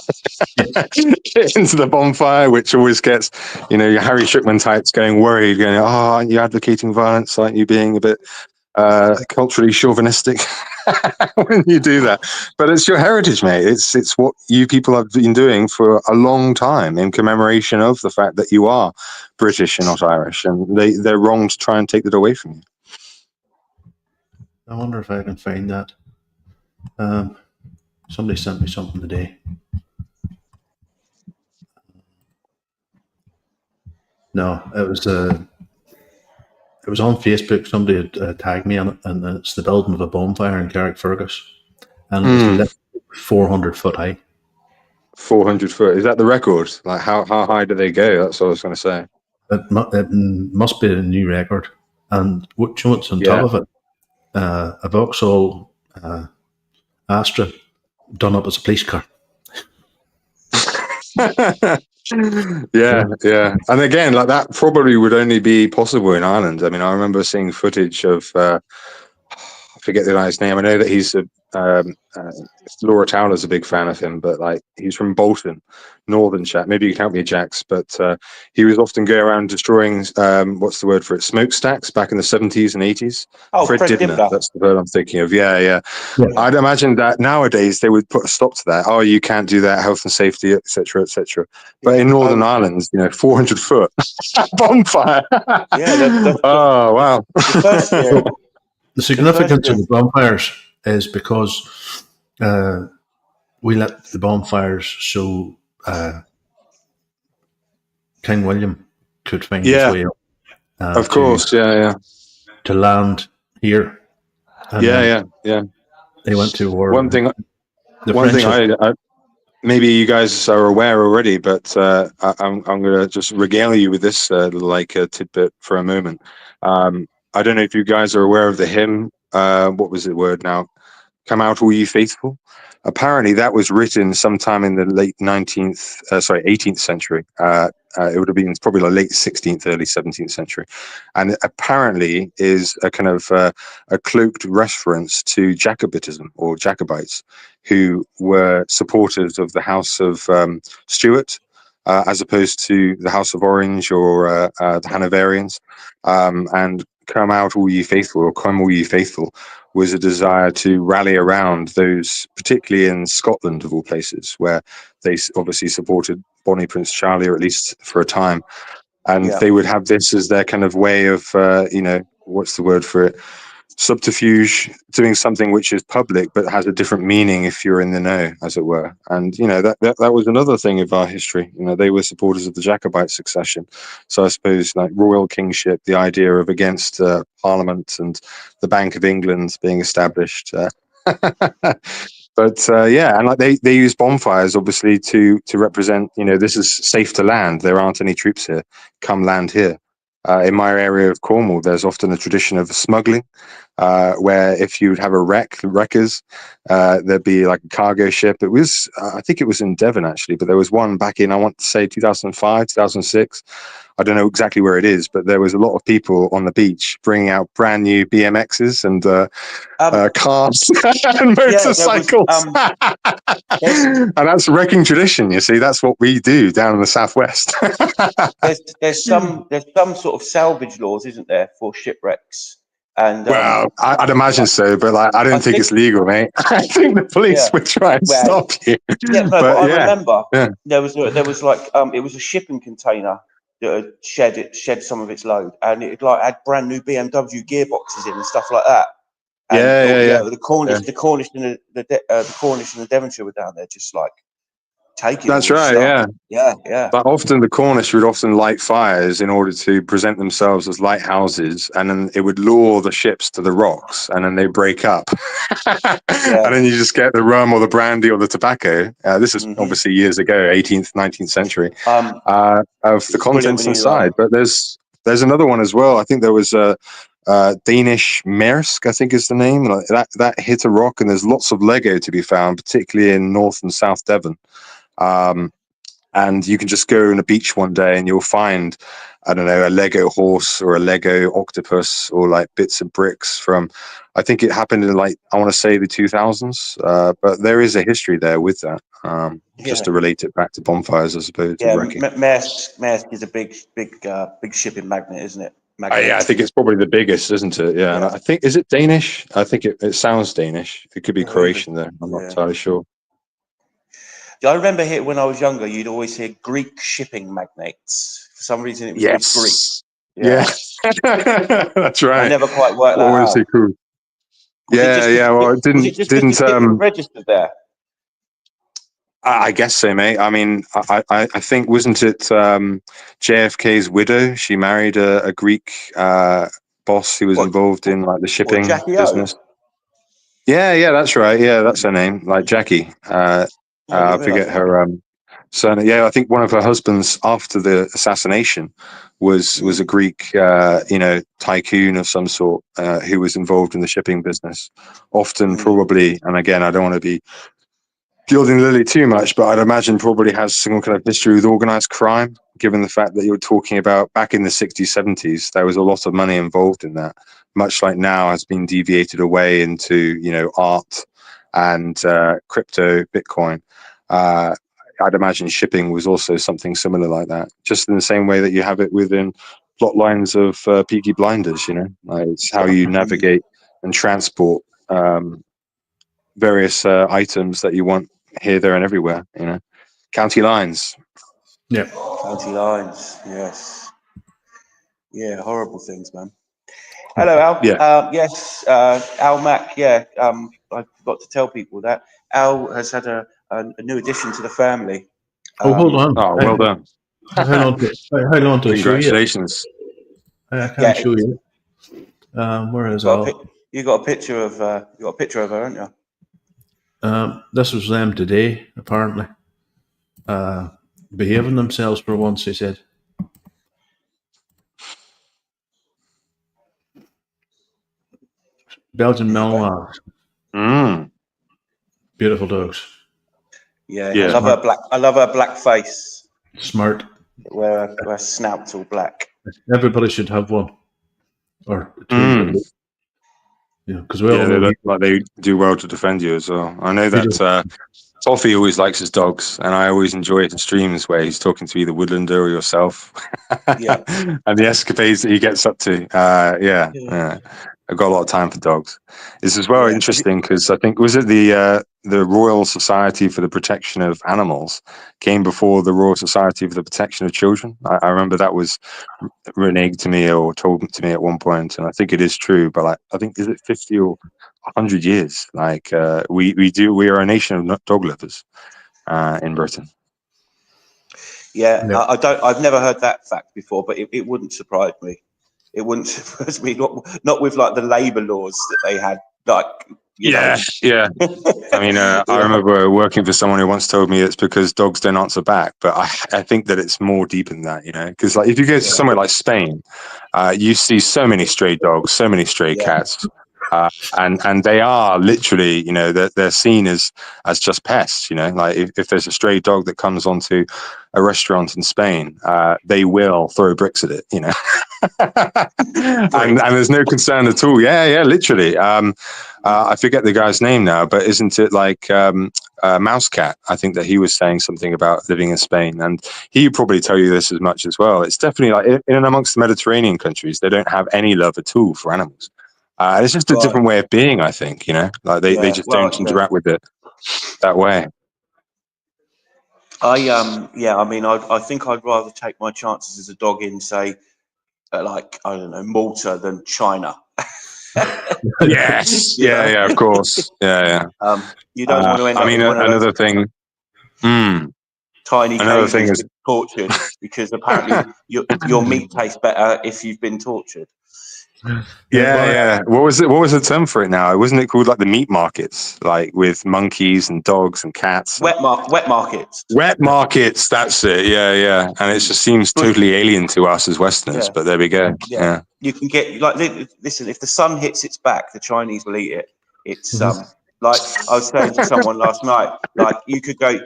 into the bonfire, which always gets, your Harry Shukman types going worried, going, aren't you advocating violence? Aren't you being a bit culturally chauvinistic when you do that? But it's your heritage, mate. It's what you people have been doing for a long time in commemoration of the fact that you are British and not Irish, and they're wrong to try and take that away from you. I wonder if I can find that. Somebody sent me something today. No, it was on Facebook. Somebody had tagged me on it, and it's the building of a bonfire in Carrickfergus, and it was 400 foot high. 400 foot. Is that the record? Like how high do they go? That's what I was going to say. It must be a new record. And what's on top of it? A Vauxhall Astra done up as a police car. Yeah. And again, that probably would only be possible in Ireland. I mean, I remember seeing footage of, I forget the guy's name. I know that he's Laura Towler's a big fan of him, but he's from Bolton, northern chap. Maybe you can help me, Jax. But he was often going around destroying, what's the word for it, smokestacks back in the 70s and 80s. Oh, Fred Dibner. That's the word I'm thinking of. Yeah. I'd imagine that nowadays they would put a stop to that. Oh, you can't do that, health and safety, etc., etc. But in Northern Ireland, 400 foot bonfire. Oh, wow. The first year. The significance of the bonfires is because we lit the bonfires so King William could find his way up. Of course, to land here. And they went to war. One thing I maybe you guys are aware already, but I'm going to just regale you with this tidbit for a moment. I don't know if you guys are aware of the hymn. What was the word now? Come out, all ye faithful. Apparently, that was written sometime in the late 18th century. It would have been probably late 16th, early 17th century, and it apparently is a kind of a cloaked reference to Jacobitism or Jacobites, who were supporters of the House of Stuart, as opposed to the House of Orange or the Hanoverians, and come out all ye faithful, or come all ye faithful, was a desire to rally around those, particularly in Scotland of all places, where they obviously supported Bonnie Prince Charlie, or at least for a time. And they would have this as their kind of way of, what's the word for it, subterfuge, doing something which is public but has a different meaning if you're in the know, as it were. And that was another thing of our history. They were supporters of the Jacobite succession, so I suppose like royal kingship, the idea of against Parliament and the Bank of England being established. But and like they use bonfires obviously to represent, this is safe to land. There aren't any troops here. Come land here. In my area of Cornwall, there's often a tradition of smuggling, where if you'd have a wreckers, there'd be like a cargo ship. It was, I think it was in Devon actually, but there was one back in, I want to say 2005, 2006. I don't know exactly where it is, but there was a lot of people on the beach bringing out brand new BMXs and cars and motorcycles. And that's wrecking tradition. You see, that's what we do down in the southwest. there's some sort of salvage laws, isn't there, for shipwrecks? And well, I'd imagine so, but like, I don't think it's legal, mate. I think the police would try and stop you. Yeah, no, but I remember there was like it was a shipping container that had shed some of its load, and it like had brand new BMW gearboxes in and stuff like that. And The Cornish and the Cornish and the Devonshire were down there, just like taking. That's right. Yeah. But often the Cornish would often light fires in order to present themselves as lighthouses, and then it would lure the ships to the rocks, and then they break up, and then you just get the rum or the brandy or the tobacco. This is obviously years ago, 18th, 19th century, of the contents inside. But there's another one as well. I think there was a Danish Maersk, I think is the name. Like that hit a rock, and there's lots of Lego to be found, particularly in North and South Devon. And you can just go on a beach one day and you'll find, I don't know, a Lego horse or a Lego octopus or like bits of bricks from, I think it happened in like, I want to say the 2000s. But there is a history there with that, just to relate it back to bonfires, I suppose. Yeah, Maersk is a big shipping magnet, isn't it? I think it's probably the biggest, isn't it? Yeah. And I think, is it Danish? I think it sounds Danish. It could be Croatian though. I'm not entirely sure. I remember here when I was younger, you'd always hear Greek shipping magnates. For some reason, it was Greek. Yeah, that's right. I never quite worked that out. Cool. Well, it didn't registered there. I guess so, mate. I mean, I think, wasn't it JFK's widow? She married a Greek boss who was involved in like the shipping business. Yeah, that's right. Yeah, that's her name, like Jackie. I forget her surname. Yeah, I think one of her husbands after the assassination was a Greek, tycoon of some sort who was involved in the shipping business. Often, probably, and again, I don't want to be gilding Lily too much, but I'd imagine probably has some kind of history with organized crime, given the fact that you're talking about back in the 60s, 70s, there was a lot of money involved in that, much like now has been deviated away into, art and crypto, Bitcoin. I'd imagine shipping was also something similar like that, just in the same way that you have it within plot lines of Peaky Blinders, like it's how you navigate and transport various items that you want here, there, and everywhere, County lines. Yeah. County lines, yes. Yeah, horrible things, man. Hello, Al. Yes, Al Mack, I forgot to tell people that Al has had a new addition to the family. Hold on. Oh, well done. Hold on to congratulations. I can't show you. Where is Al? You got a picture of her, haven't you? This was them today, apparently. Behaving themselves for once, he said. Belgian Malinois. Beautiful dogs. Yeah. I love her black face. Smart. Where her snout's all black. Everybody should have one. Or two. Because they do well to defend you as well. I know that Toffee always likes his dogs, and I always enjoy his streams where he's talking to either Woodlander or yourself. And the escapades that he gets up to. I've got a lot of time for dogs. It's as well Yeah. interesting because I think, was it the Royal Society for the Protection of Animals came before the Royal Society for the Protection of Children? I remember that was reneged to me or told to me at one point, and I think it is true. But like, I think, is it 50 or 100 years? Like we are a nation of dog lovers in Britain. Yeah, Yeah. I've never heard that fact before, but it wouldn't surprise me. It wouldn't surprise me, not with like the labour laws that they had, like, you know. Yeah. I mean, I remember working for someone who once told me it's because dogs don't answer back, but I think that it's more deep than that, you know, because like if you go to somewhere like Spain, you see so many stray dogs, so many stray cats. And they are literally, you know, they're seen as just pests, you know, like if there's a stray dog that comes onto a restaurant in Spain, they will throw bricks at it, you know, and there's no concern at all. Yeah, literally. I forget the guy's name now, but isn't it like Mouse Cat? I think that he was saying something about living in Spain, and he would probably tell you this as much as well. It's definitely like in and amongst the Mediterranean countries, they don't have any love at all for animals. It's just a different way of being, I think, you know, like they just don't interact with it that way. I mean, I think I'd rather take my chances as a dog in, say, like, I don't know, Malta than China. Yes. Yeah, of course. Yeah. You don't want to end up in one of another those thing. tiny Another cages thing is tortured, because apparently your meat tastes better if you've been tortured. Yeah. What was the term for it now? Wasn't it called like the meat markets, like with monkeys and dogs and cats? Wet markets. Wet markets. That's it. Yeah. And it just seems totally alien to us as Westerners. But there we go. Yeah. You can get, like, listen. If the sun hits its back, the Chinese will eat it. It's like I was saying to someone last night. Like you could go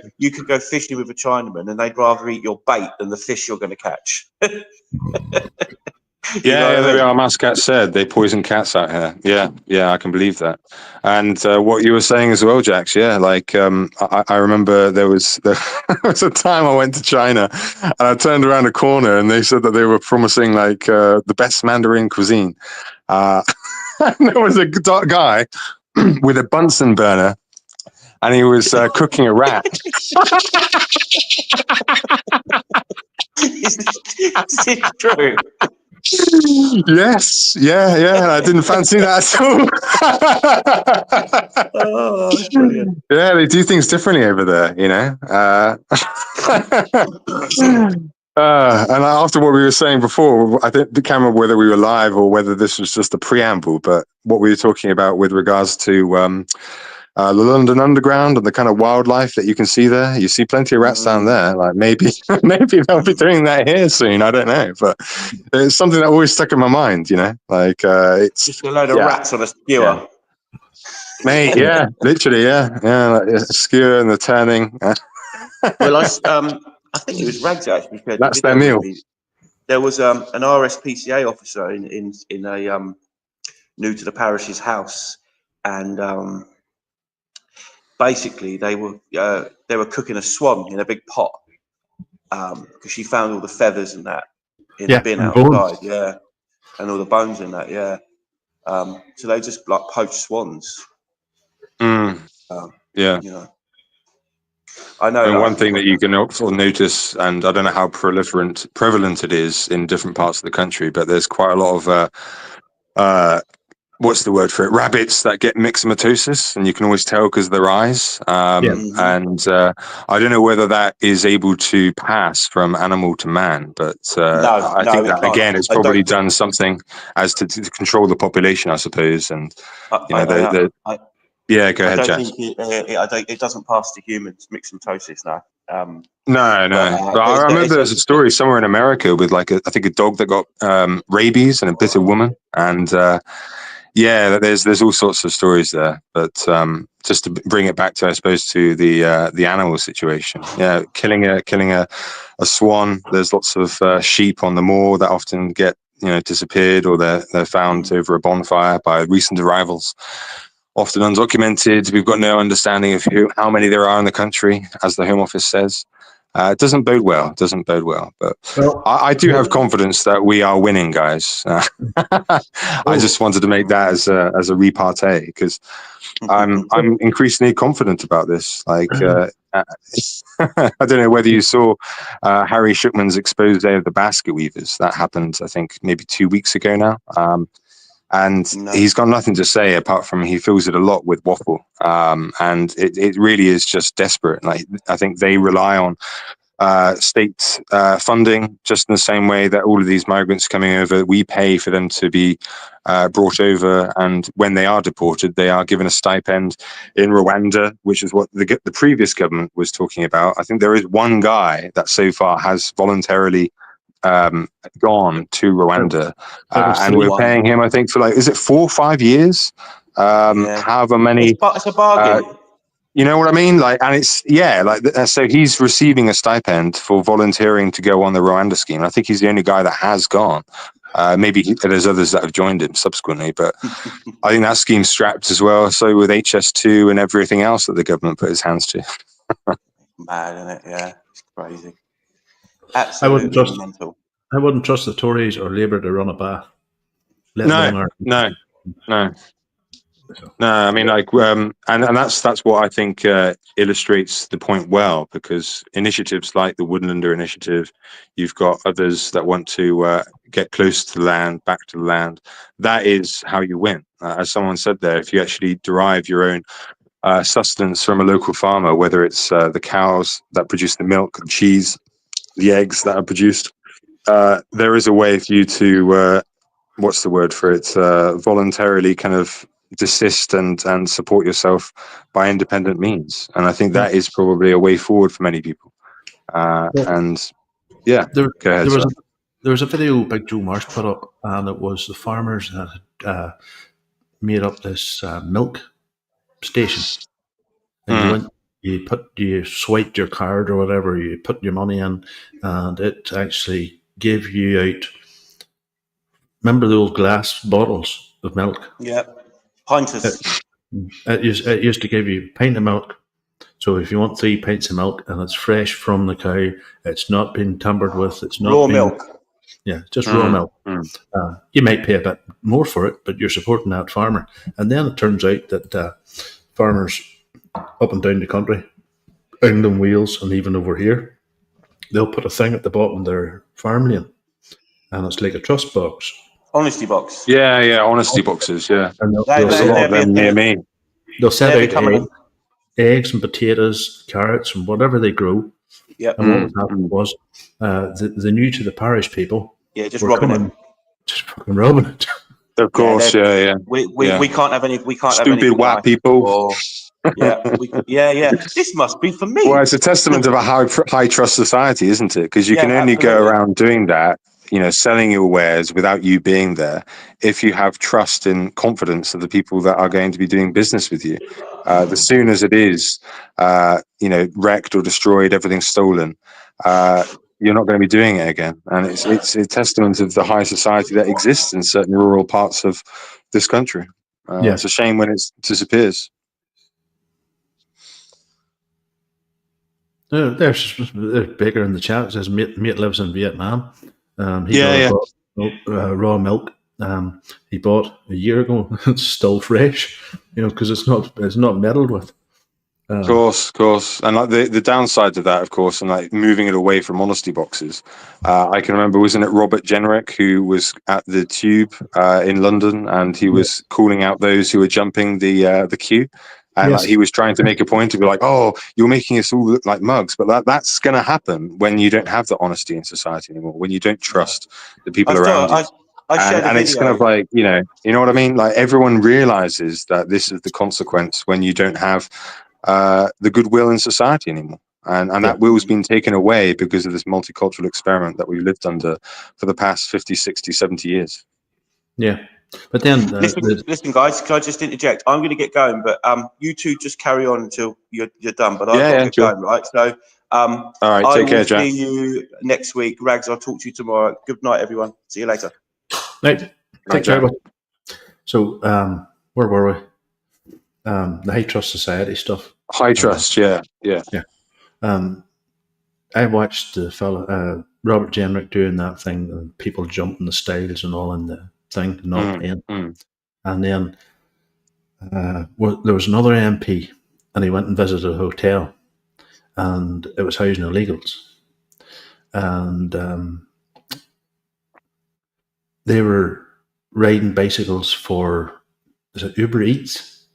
fishing with a Chinaman, and they'd rather eat your bait than the fish you're going to catch. There we are. Mouse Cat said they poison cats out here. Yeah, I can believe that. And what you were saying as well, Jax. Yeah, like I remember there was a time I went to China, and I turned around a corner, and they said that they were promising like the best Mandarin cuisine. And there was a guy with a Bunsen burner, and he was cooking a rat. Is this true? Yes, yeah. I didn't fancy that at all. Oh, brilliant. Yeah, they do things differently over there, you know. And after what we were saying before, I can't remember whether we were live or whether this was just a preamble, but what we were talking about with regards to the London Underground and the kind of wildlife that you can see there. You see plenty of rats down there. Like maybe they'll be doing that here soon. I don't know, but it's something that always stuck in my mind. You know, like it's just a load of rats on a skewer. Yeah. Mate, yeah, literally, yeah, like a skewer and the turning. Well, I think it was Rags actually. That's their meal. There was an RSPCA officer in a new to the parish's house, and basically they were cooking a swan in a big pot because she found all the feathers and that in the bin outside, and all the bones in that, so they just like poached swans. You know. I know. And one thing that you can sort of notice, and I don't know how prevalent it is in different parts of the country, but there's quite a lot of what's the word for it? Rabbits that get myxomatosis, and you can always tell because of their eyes. And I don't know whether that is able to pass from animal to man, but I think that again, it's probably done something as to control the population, I suppose. And yeah, go ahead, Jack. It doesn't pass to humans, myxomatosis, no. No. But I remember there's a story somewhere in America with like I think a dog that got rabies and it bit a woman, and there's all sorts of stories there. But just to bring it back to, I suppose, to the animal situation. Yeah, killing a swan. There's lots of sheep on the moor that often get disappeared, or they're found over a bonfire by recent arrivals. Often undocumented. We've got no understanding of how many there are in the country, as the Home Office says. It doesn't bode well. But I do have confidence that we are winning, guys. I just wanted to make that as a repartee, because I'm increasingly confident about this. Like, I don't know whether you saw Harry Shukman's expose of the basket weavers. That happened, I think, maybe 2 weeks ago now. And he's got nothing to say apart from he fills it a lot with waffle. And it really is just desperate. Like, I think they rely on state funding, just in the same way that all of these migrants coming over, we pay for them to be brought over, and when they are deported, they are given a stipend. In Rwanda, which is what the previous government was talking about, I think there is one guy that so far has voluntarily gone to Rwanda, and we're paying him, I think, for is it 4 or 5 years? However many. It's a bargain. You know what I mean? And it's, so he's receiving a stipend for volunteering to go on the Rwanda scheme. I think he's the only guy that has gone. Maybe there's others that have joined him subsequently, but I think that scheme's strapped as well. So with HS2 and everything else that the government put his hands to. Mad, isn't it? Yeah, it's crazy. Absolutely mental. I wouldn't trust the Tories or Labour to run a bath. No, I mean, and that's what I think illustrates the point well, because initiatives like the Woodlander initiative, you've got others that want to get close to the land, back to the land. That is how you win. As someone said there, if you actually derive your own sustenance from a local farmer, whether it's the cows that produce the milk, the cheese, the eggs that are produced, there is a way for you to, what's the word for it, voluntarily kind of desist and support yourself by independent means. And I think that is probably a way forward for many people. Go ahead. There was a video Big Joe Marsh put up, and it was the farmers that had made up this milk station. And you swiped your card or whatever, you put your money in, and it actually gave you out. Remember those glass bottles of milk? Yeah. Pinters. It used to give you a pint of milk. So if you want 3 pints of milk and it's fresh from the cow, it's not been tampered with. It's not raw milk. Yeah, just raw milk. You might pay a bit more for it, but you're supporting that farmer. And then it turns out that farmers up and down the country, England, Wales, and even over here, they'll put a thing at the bottom of their farmlane, and it's like a trust box. Honesty box. Yeah, honesty boxes, yeah. And there's a lot of them near me. They'll set out eggs and potatoes, carrots, and whatever they grow. Yep. And what was happening was the new to the parish people. Yeah, just robbing it. Just fucking robbing it. Of course, yeah. We can't have any. We can't stupid have any white people. Yeah. This must be for me. Well, it's a testament of a high trust society, isn't it? Because you can only go around doing that, selling your wares without you being there, if you have trust and confidence of the people that are going to be doing business with you. The soon as it is, wrecked or destroyed, everything's stolen, you're not going to be doing it again. And it's a testament of the high society that exists in certain rural parts of this country. It's a shame when it disappears. There's Baker in the chat. It says mate lives in Vietnam. He bought raw milk. He bought a year ago. It's still fresh, because it's not meddled with. Of course. And the downside to that, of course, and moving it away from honesty boxes. I can remember, wasn't it Robert Jenrick who was at the Tube in London, and he was calling out those who were jumping the queue. And he was trying to make a point to be like, "Oh, you're making us all look like mugs," but that's going to happen when you don't have the honesty in society anymore, when you don't trust the people around you. And it's kind of like, you know what I mean? Like, everyone realizes that this is the consequence when you don't have the goodwill in society anymore. And that will's been taken away because of this multicultural experiment that we've lived under for the past 50, 60, 70 years. Yeah. But then, listen, guys, can I just interject? I'm going to get going, but you two just carry on until you're done. But I've got to get going, right? So, all right, take care, Jack. I will see you next week. Rags, I'll talk to you tomorrow. Good night, everyone. See you later. Right. Take care. So, where were we? The High Trust Society stuff. High Trust, yeah. I watched the fella Robert Jenrick doing that thing, and people jumping the stiles and all in the thing, not paying. And then there was another MP, and he went and visited a hotel, and it was housing illegals, and they were riding bicycles for, is it Uber Eats?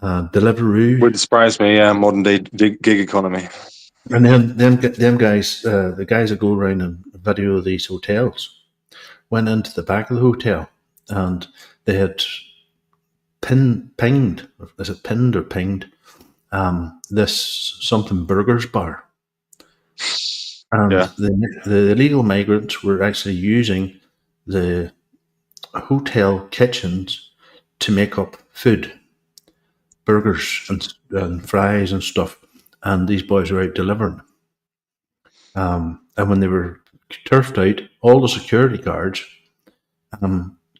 Deliveroo. Would surprise me, modern day gig economy. And then them guys, the guys that go around and video these hotels, went into the back of the hotel, and they had pinged, is it pinned or pinged, this something burgers bar. And the illegal migrants were actually using the hotel kitchens to make up food, burgers and fries and stuff. And these boys were out delivering. And when they were turfed out, all the security guards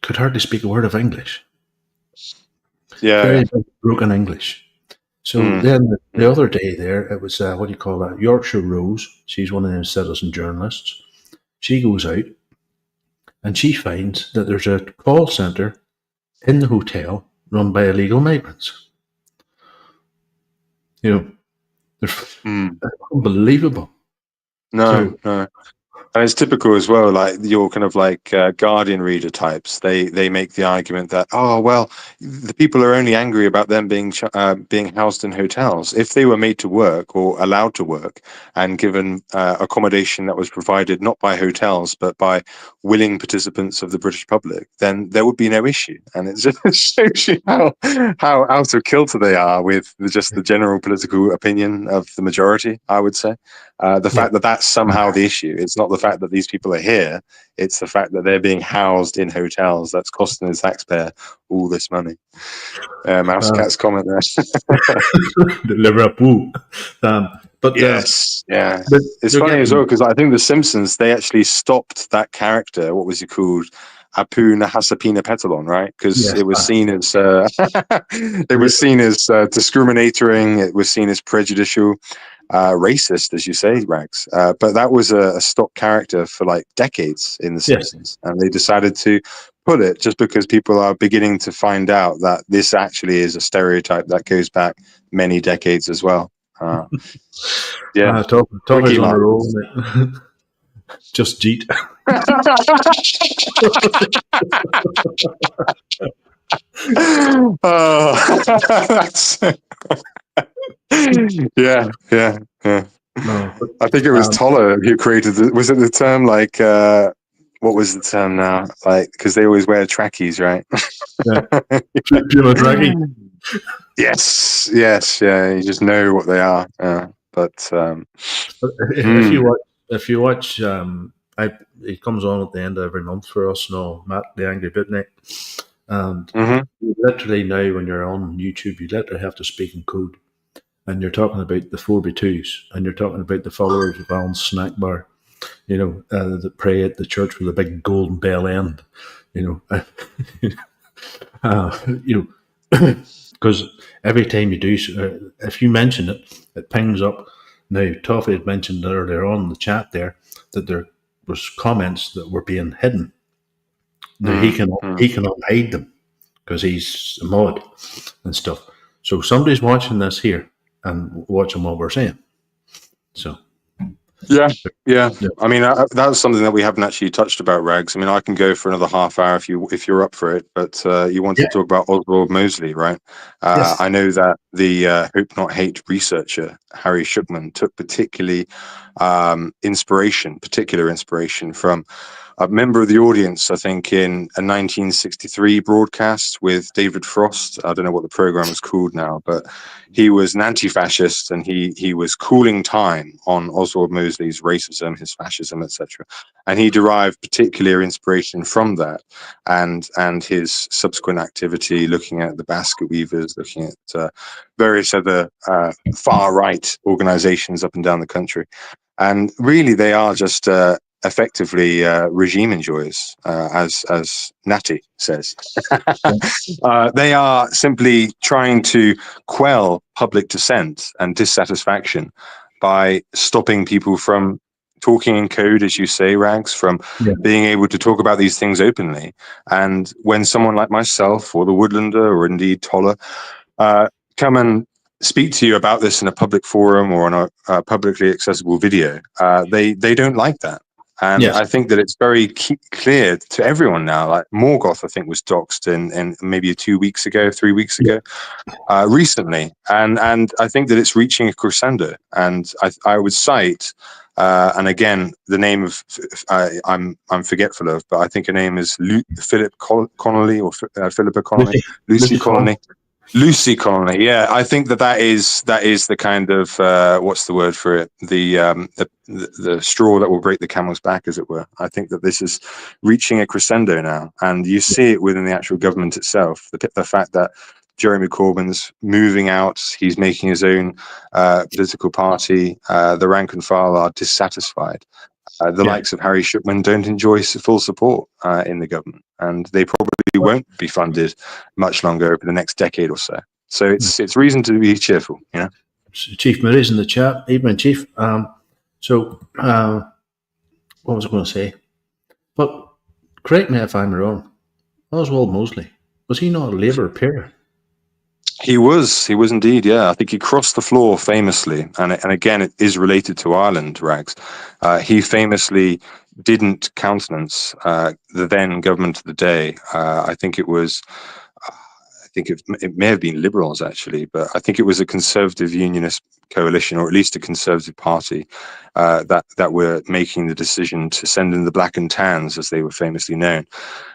could hardly speak a word of English. Very broken English. So then the other day there, it was, what do you call that? Yorkshire Rose. She's one of them citizen journalists. She goes out and she finds that there's a call centre in the hotel run by illegal migrants. You know, they're unbelievable. No. And it's typical as well, like your kind of like Guardian reader types. They make the argument that, oh well, the people are only angry about them being housed in hotels. If they were made to work or allowed to work and given accommodation that was provided not by hotels but by willing participants of the British public, then there would be no issue. And it just shows you how out of kilter they are with just the general political opinion of the majority, I would say. The fact that that's somehow the issue. It's not the fact that these people are here. It's the fact that they're being housed in hotels that's costing the taxpayer all this money. Mouse Cat's comment there. Liverpool. But yes, But it's funny as well because I think the Simpsons, they actually stopped that character. What was he called? Apu Nahasapina Petalon, right? Because it was seen as discriminating. It was seen as prejudicial, racist, as you say, Rags. But that was a stock character for like decades in The Simpsons, and they decided to put it just because people are beginning to find out that this actually is a stereotype that goes back many decades as well. Top is on a roll. Just cheat. Yeah. No, I think it was Toller who created was it the term like what was the term now? Like, because they always wear trackies, right? Puma trackie. Yes, yeah. You just know what they are. But if you watch, he comes on at the end of every month for us. No, Matt the Angry Bitnik, and literally now when you're on YouTube, you literally have to speak in code, and you're talking about the 4x2s, and you're talking about the followers of Alan's snack bar, that pray at the church with a big golden bell end, because every time you do, if you mention it, it pings up. Now, Toffee had mentioned earlier on in the chat there that there was comments that were being hidden. Now, he cannot hide them because he's a mod and stuff. So somebody's watching this here and watching what we're saying. So. Yeah. I mean, that's something that we haven't actually touched about, Rags. I mean, I can go for another half hour if you're up for it. But you want to talk about Oswald Mosley, right? Yes. I know that the Hope Not Hate researcher Harry Shukman took particular inspiration from a member of the audience, I think, in a 1963 broadcast with David Frost. I don't know what the program is called now, but he was an anti-fascist, and he was calling time on Oswald Mosley's racism, his fascism, etc. And he derived particular inspiration from that, and his subsequent activity, looking at the basket weavers, looking at various other far-right organizations up and down the country. And really, they are just a effectively regime enjoys, as Natty says. They are simply trying to quell public dissent and dissatisfaction by stopping people from talking in code, as you say, Rags, from being able to talk about these things openly. And when someone like myself or the Woodlander or indeed Toller come and speak to you about this in a public forum or on a publicly accessible video, they don't like that. And I think that it's very clear to everyone now. Like Morgoth, I think, was doxxed in maybe 3 weeks ago, recently. And I think that it's reaching a crescendo. And I would cite, and again, the name of I'm forgetful of, but I think her name is Philip Connolly or Philippa Connolly, Lucy Connolly. Lucy Connolly, yeah, I think that is the kind of what's the word for it? The straw that will break the camel's back, as it were. I think that this is reaching a crescendo now, and you see it within the actual government itself. The fact that Jeremy Corbyn's moving out, he's making his own political party. The rank and file are dissatisfied. The likes of Harry Shukman don't enjoy full support in the government, and they probably won't be funded much longer over the next decade or so. So it's reason to be cheerful, you know. Chief Moody's in the chat. Evening, Chief. What was I going to say? But correct me if I'm wrong. Oswald Mosley, was he not a Labour peer? He was indeed, yeah. I think he crossed the floor famously, and again, it is related to Ireland, Rags. He famously didn't countenance the then government of the day. I think it may have been Liberals, actually, but I think it was a Conservative Unionist coalition, or at least a Conservative party, that were making the decision to send in the Black and Tans, as they were famously known.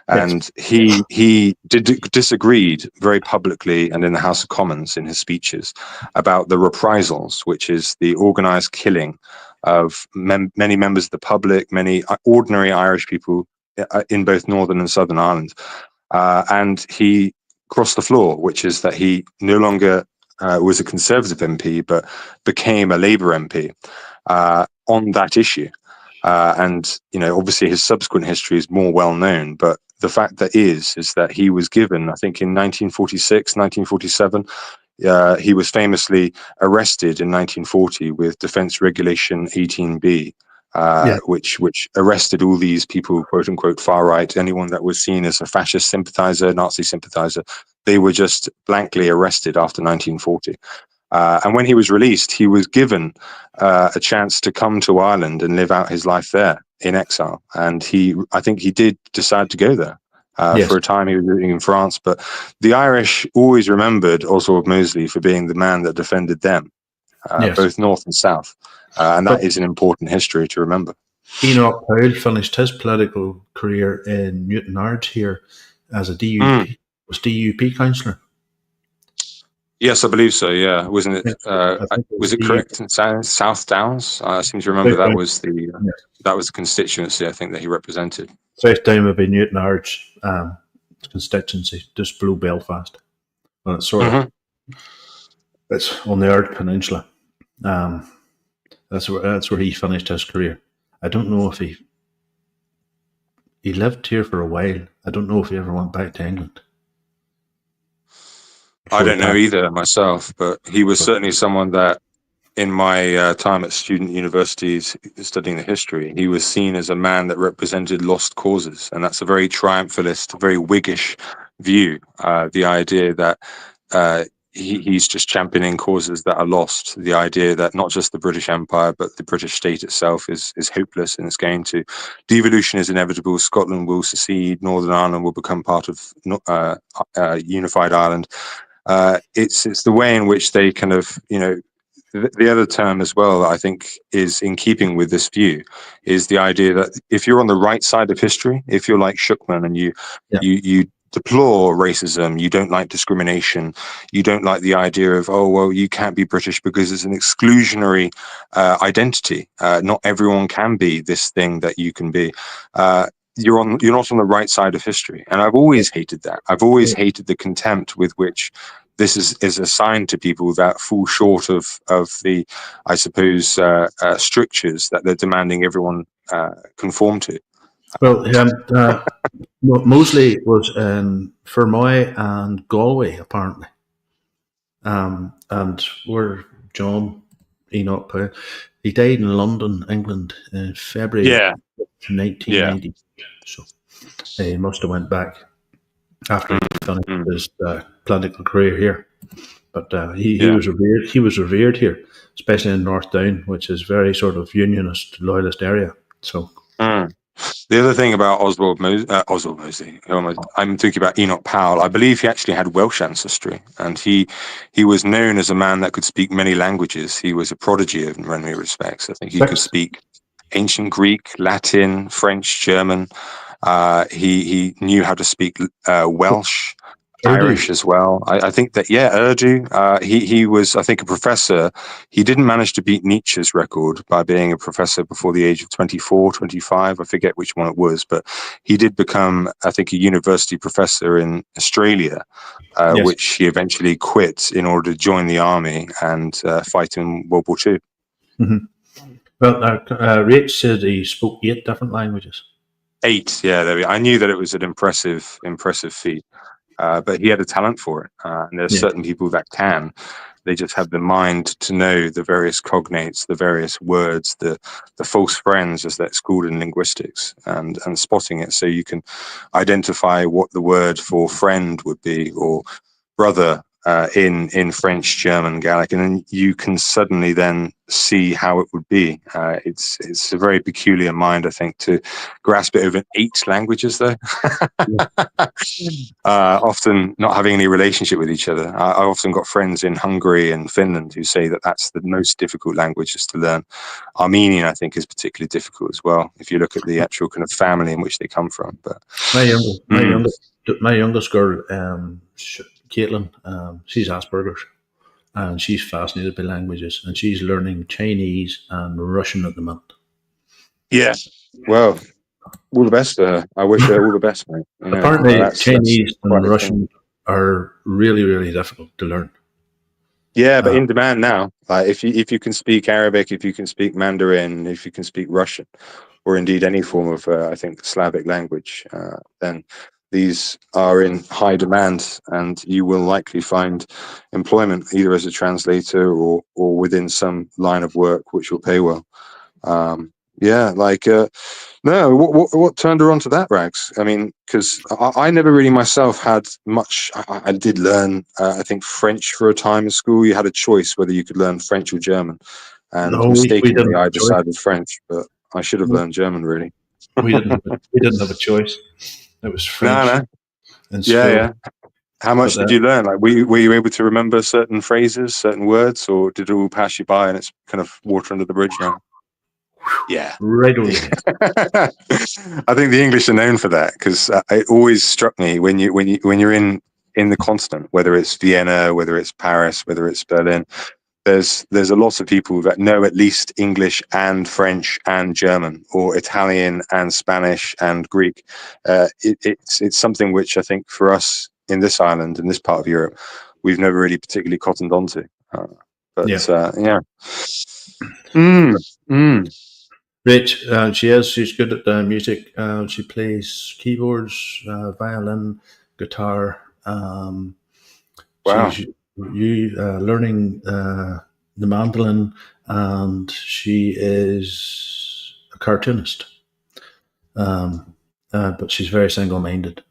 And he disagreed very publicly and in the House of Commons in his speeches about the reprisals, which is the organised killing of many members of the public, many ordinary Irish people in both Northern and Southern Ireland. And he crossed the floor, which is that he no longer was a Conservative MP, but became a Labour MP on that issue. And, you know, obviously his subsequent history is more well known, but the fact that is that he was given, I think in 1946, 1947, he was famously arrested in 1940 with Defence Regulation 18B, which arrested all these people, quote unquote, far right, anyone that was seen as a fascist sympathizer, Nazi sympathizer. They were just blankly arrested after 1940. And when he was released, he was given a chance to come to Ireland and live out his life there in exile. And I think he did decide to go there. For a time he was living in France, but the Irish always remembered Oswald Mosley for being the man that defended them, both North and South. And that is an important history to remember. Enoch Powell finished his political career in Newtownards here as a DUP councillor. Yes, I believe so. Yeah, wasn't it? Was it correct in South Downs? I seem to remember that was the constituency I think that he represented. South Down would be Newtownards constituency, just below Belfast, and it's sort of it's on the Ard Peninsula. That's where he finished his career. I don't know if he lived here for a while. I don't know if he ever went back to England. I don't know either myself, but he was certainly someone that in my time at student universities studying the history, he was seen as a man that represented lost causes. And that's a very triumphalist, very Whiggish view, the idea that he's just championing causes that are lost. The idea that not just the British Empire, but the British state itself is hopeless and it's going to, devolution is inevitable. Scotland will secede. Northern Ireland will become part of unified Ireland. It's the way in which they kind of, you know, the other term as well that I think is in keeping with this view is the idea that if you're on the right side of history, if you're like Shukman and you deplore racism, you don't like discrimination, you don't like the idea of, oh, well, you can't be British because it's an exclusionary identity. Not everyone can be this thing that you can be. You're not on the right side of history. And I've always hated that. I've always hated the contempt with which this is assigned to people that fall short of the, I suppose, strictures that they're demanding everyone conform to. Well, Mosley was in Fermoy and Galway, apparently. And where John Enoch Powell, he died in London, England, in February 1990. So he must have went back after he finished his political career here. But he was revered. He was revered here, especially in North Down, which is very sort of unionist, loyalist area. So. The other thing about Oswald Mosley, I'm thinking about Enoch Powell. I believe he actually had Welsh ancestry, and he was known as a man that could speak many languages. He was a prodigy in many respects. I think he could speak ancient Greek, Latin, French, German. He knew how to speak Welsh, Irish as well. I think that, Urdu. He was, I think, a professor. He didn't manage to beat Nietzsche's record by being a professor before the age of 24, 25. I forget which one it was, but he did become, I think, a university professor in Australia, which he eventually quit in order to join the army and fight in World War II. Mm-hmm. Well, Rach said he spoke 8 different languages. 8, yeah. I knew that it was an impressive feat. But he had a talent for it. And there's certain people that can. They just have the mind to know the various cognates, the various words, the false friends, as that's called in linguistics, and spotting it so you can identify what the word for friend would be, or brother in French, German, Gaelic, and then you can suddenly then see how it would be. It's a very peculiar mind, I think, to grasp it over 8 languages, though. Often not having any relationship with each other. I often got friends in Hungary and Finland who say that that's the most difficult languages to learn. Armenian, I think, is particularly difficult as well, if you look at the actual kind of family in which they come from. But my youngest girl, Caitlin, she's Asperger's, and she's fascinated by languages, and she's learning Chinese and Russian at the moment. Yeah, well, all the best to her. I wish her all the best, mate. Apparently, Chinese and Russian are really, really difficult to learn. Yeah, but in demand now. Like if you can speak Arabic, if you can speak Mandarin, if you can speak Russian, or indeed any form of I think Slavic language, then these are in high demand, and you will likely find employment either as a translator or within some line of work which will pay well. No, what turned her on to that, Rags? I mean, because I never really myself had much. I did learn, I think, French for a time in school. You had a choice whether you could learn French or German, and mistakenly I decided French, but I should have learned German, really. We didn't have a choice. It was French. No. Yeah. How much did you learn? Like, were you able to remember certain phrases, certain words, or did it all pass you by and it's kind of water under the bridge now? Yeah, right away. I think the English are known for that, because it always struck me when you're in the continent, whether it's Vienna, whether it's Paris, whether it's Berlin. There's a lot of people that know at least English and French and German, or Italian and Spanish and Greek. It's something which I think for us in this island, in this part of Europe, we've never really particularly cottoned onto. Rich, she's good at music. She plays keyboards, violin, guitar. Wow. She's learning the mandolin, and she is a cartoonist. But she's very single-minded.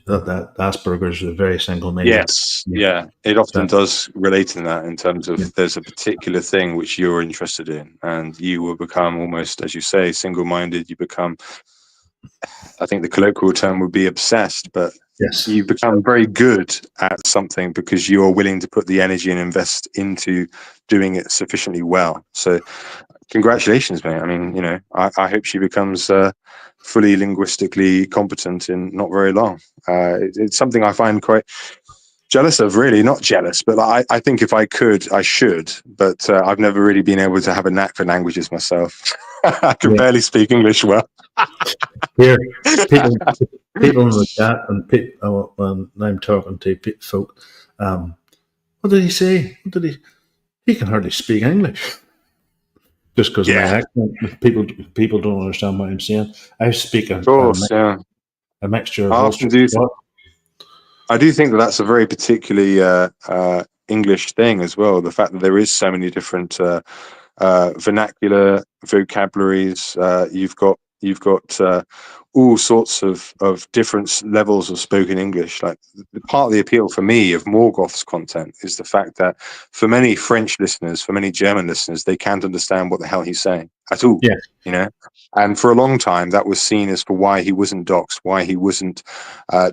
That Asperger's is very single-minded. Yes, yeah. It often does relate in that, in terms of there's a particular thing which you're interested in, and you will become almost, as you say, single-minded. You become, I think the colloquial term would be obsessed, but you become very good at something because you are willing to put the energy and invest into doing it sufficiently well. So congratulations, mate. I mean, I hope she becomes fully linguistically competent in not very long. It's something I find quite jealous of, really. Not jealous, but I think if I could, I should. But I've never really been able to have a knack for languages myself. I can barely speak English well. Here, people in the chat, and I'm talking to folk. What did he say? What did he? He can hardly speak English. Just because of my accent, people don't understand what I'm saying. I speak Of course, yeah. a mixture of I Ulster. often do. I do think that that's a very particularly English thing as well. The fact that there is so many different vernacular vocabularies. You've got all sorts of different levels of spoken English. Like, part of the appeal for me of Morgoth's content is the fact that for many French listeners, for many German listeners, they can't understand what the hell he's saying at all. Yeah. You know, and for a long time that was seen as for why he wasn't doxxed, why he wasn't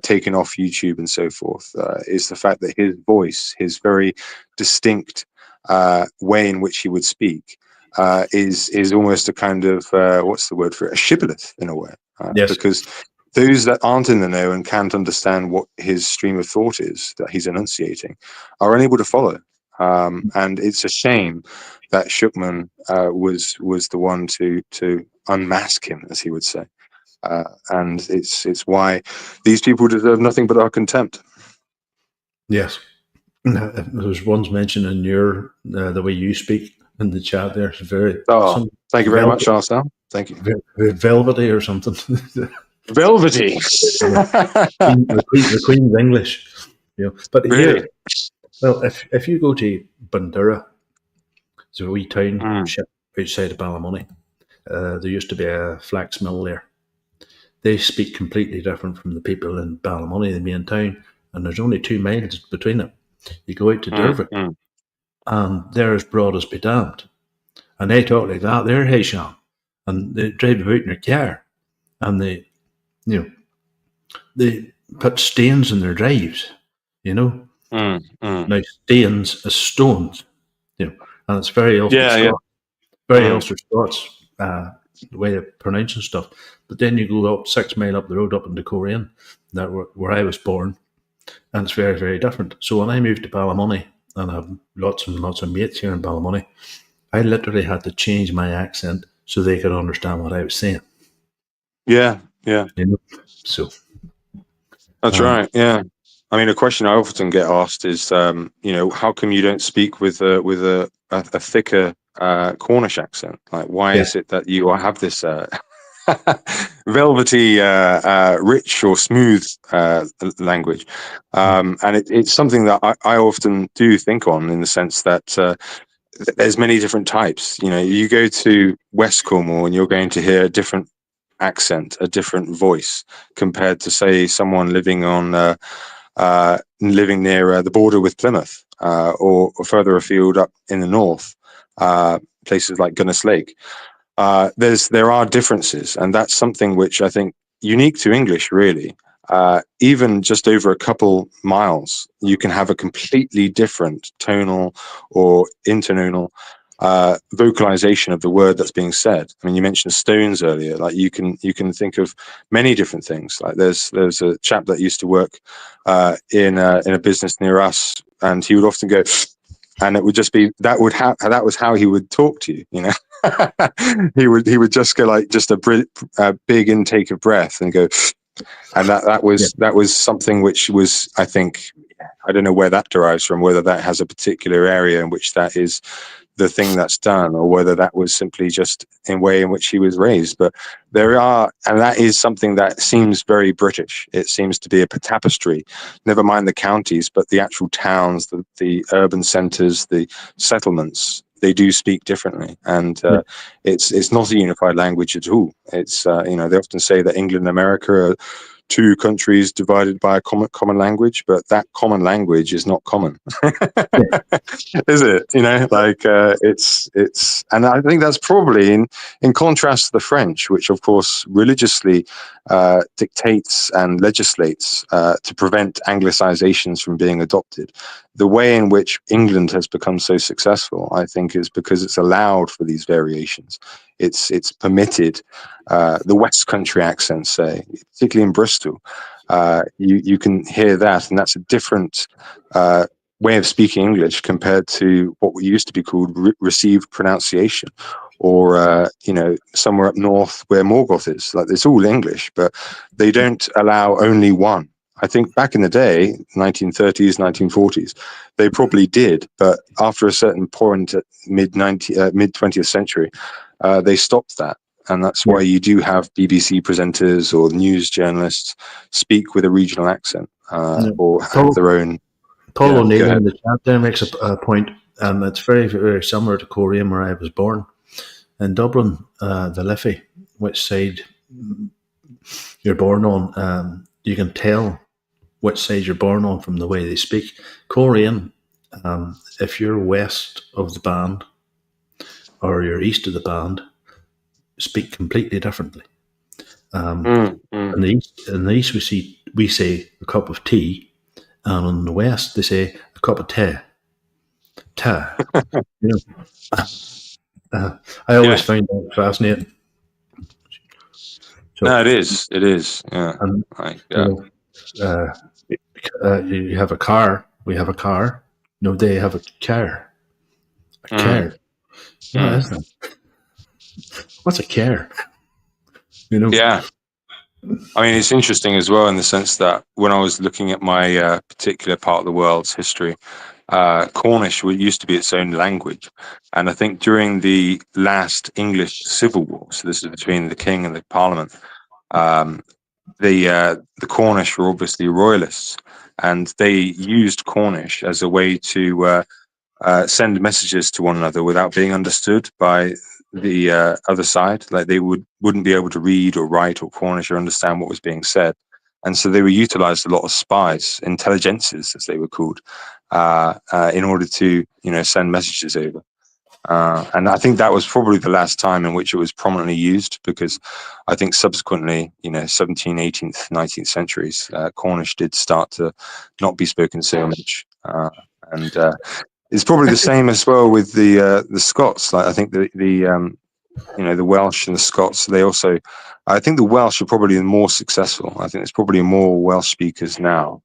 taken off YouTube and so forth, is the fact that his voice, his very distinct way in which he would speak, is almost a kind of what's the word for it? A shibboleth in a way, Yes. because those that aren't in the know and can't understand what his stream of thought is that he's enunciating are unable to follow. And it's a shame that Schuckman was the one to unmask him, as he would say. And it's why these people deserve nothing but our contempt. Yes. There's ones mentioned in your the way you speak in the chat there. It's very. Thank you very much, Arsenal. Thank you. Velvety or something. Velvety. the Queen's English. You know. But really? Here, well, if you go to Bandura, it's a wee town outside of Ballymoney. There used to be a flax mill there. They speak completely different from the people in Ballymoney, the main town, and there's only 2 miles between them. You go out to Dervick, and they're as broad as be damned. And they talk like that. They're Haitian. And they drive about in their car. And they put stains in their drives, you know. Now, stains as stones, you know. And it's very Ulster Scots. Very Ulster Scots, the way of pronouncing stuff. But then you go up 6 miles up the road up into Coleraine, where I was born, and it's very, very different. So when I moved to Ballymoney, and I have lots and lots of mates here in Ballymoney, I literally had to change my accent so they could understand what I was saying. Yeah. You know? So that's right. Yeah. I mean, a question I often get asked is, how come you don't speak with a thicker Cornish accent? Like, why is it that you have this velvety, rich or smooth language? And it's something that I often do think on, in the sense that there's many different types. You know, you go to West Cornwall and you're going to hear a different accent, a different voice, compared to, say, someone living near the border with Plymouth, or further afield up in the north, places like Gunness Lake. There are differences, and that's something which I think unique to English, really. Even just over a couple miles, you can have a completely different tonal or intertonal vocalization of the word that's being said. I mean, you mentioned stones earlier. Like, you can think of many different things. Like, there's a chap that used to work in a business near us, and he would often go, and it would just be that was how he would talk to you. You know, he would just go like just a big intake of breath and go. And that was something which was, I think, I don't know where that derives from, whether that has a particular area in which that is the thing that's done, or whether that was simply just in way in which he was raised. But and that is something that seems very British. It seems to be a tapestry, never mind the counties, but the actual towns, the urban centres, the settlements, they do speak differently. And it's not a unified language at all. It's, they often say that England and America are 2 countries divided by a common language, but that common language is not common. Is it? You know, like, it's and I think that's probably in contrast to the French, which of course religiously dictates and legislates to prevent Anglicizations from being adopted. The way in which England has become so successful, I think, is because it's allowed for these variations. It's permitted the West Country accent, say, particularly in Bristol. You can hear that, and that's a different way of speaking English compared to what used to be called received pronunciation, or somewhere up north where Morgoth is. Like, it's all English, but they don't allow only one. I think back in the day, 1930s, 1940s, they probably did. But after a certain point at mid 20th century, they stopped that. And that's why you do have BBC presenters or news journalists speak with a regional accent or have their own. Paul O'Neill in the chat there makes a point, and it's very, very similar to Korean, where I was born. In Dublin, the Liffey, which side you're born on, you can tell which side you're born on from the way they speak. Korean, if you're west of the band or you're east of the band, speak completely differently. In the east, we say a cup of tea, and in the west they say a cup of tea. I always find that fascinating. So, no, it is. Yeah. And, you have a car. We have a car. No, they have a car. A car. What is that? What's a car? Yeah. I mean, it's interesting as well in the sense that when I was looking at my particular part of the world's history, Cornish used to be its own language. And I think during the last English Civil War, so this is between the King and the Parliament, the Cornish were obviously royalists, and they used Cornish as a way to send messages to one another without being understood by the other side. Like they wouldn't be able to read or write or Cornish or understand what was being said. And so they were utilized a lot of spies, intelligences as they were called, in order to, send messages over. And I think that was probably the last time in which it was prominently used, because I think subsequently, 17th, 18th, 19th centuries, Cornish did start to not be spoken so much. And it's probably the same as well with the Scots. Like I think the Welsh and the Scots, I think the Welsh are probably more successful. I think there's probably more Welsh speakers now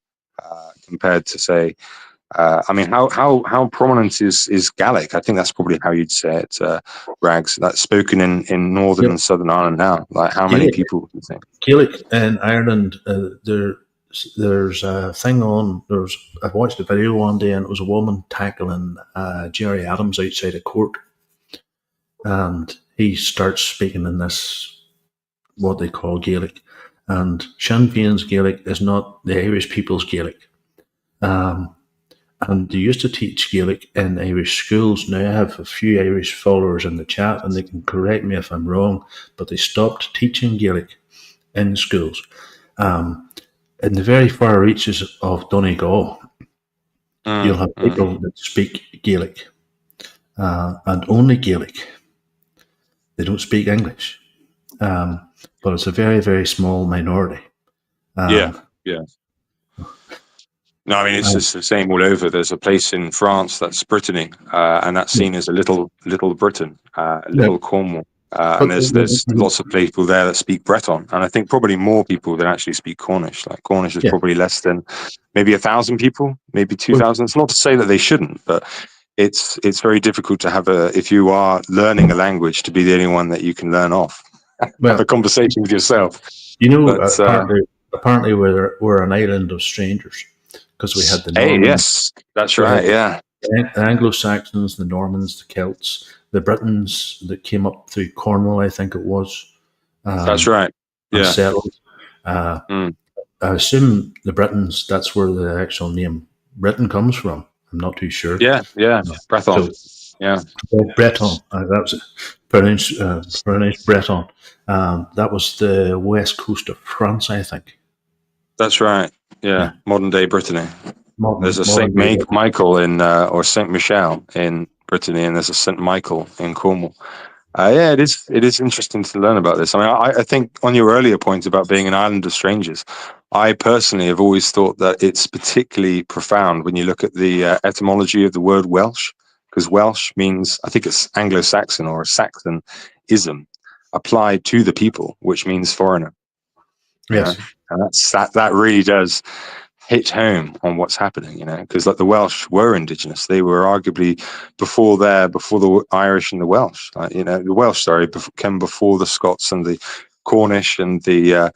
compared to, say, how prominent is Gaelic? I think that's probably how you'd say it, Rags. That's spoken in Northern and Southern Ireland now. Like how many people do you think? Gaelic in Ireland, there's a thing on. I watched a video one day, and it was a woman tackling Jerry Adams outside a court, and he starts speaking in this, what they call Gaelic, and Sinn Féin's Gaelic is not the Irish people's Gaelic. And they used to teach Gaelic in Irish schools. Now I have a few Irish followers in the chat, and they can correct me if I'm wrong, but they stopped teaching Gaelic in schools. In the very far reaches of Donegal, you'll have people that speak Gaelic, and only Gaelic. They don't speak English, but it's a very, very small minority. Yeah. No, I mean, it's just the same all over. There's a place in France that's Brittany, and that's seen as a little Britain, little Cornwall. And there's lots of people there that speak Breton, and I think probably more people than actually speak Cornish. Like Cornish is probably less than maybe 1,000 people, maybe 2,000. It's not to say that they shouldn't, but it's very difficult to have if you are learning a language, to be the only one that you can learn off. Have a conversation with yourself. Apparently we're an island of strangers, because we had the Normans. Yes, that's right. Yeah, the Anglo-Saxons, the Normans, the Celts, the Britons that came up through Cornwall, I think it was. That's right. Yeah. Settled. I assume the Britons, that's where the actual name Britain comes from. I'm not too sure. Yeah. Breton. Breton. That was pronounced Breton. That was the west coast of France, I think. That's right. Yeah. Modern day Brittany. There's a Saint Michael or Saint Michel in Brittany, and there's a Saint Michael in Cornwall. It is interesting to learn about this. I mean, I think on your earlier point about being an island of strangers, I personally have always thought that it's particularly profound when you look at the etymology of the word Welsh, because Welsh means, I think it's Anglo-Saxon or a Saxon-ism applied to the people, which means foreigner. Yes. And that really does hit home on what's happening, because like the Welsh were indigenous. They were arguably before the Irish and the Welsh. The Welsh, came before the Scots and the Cornish and the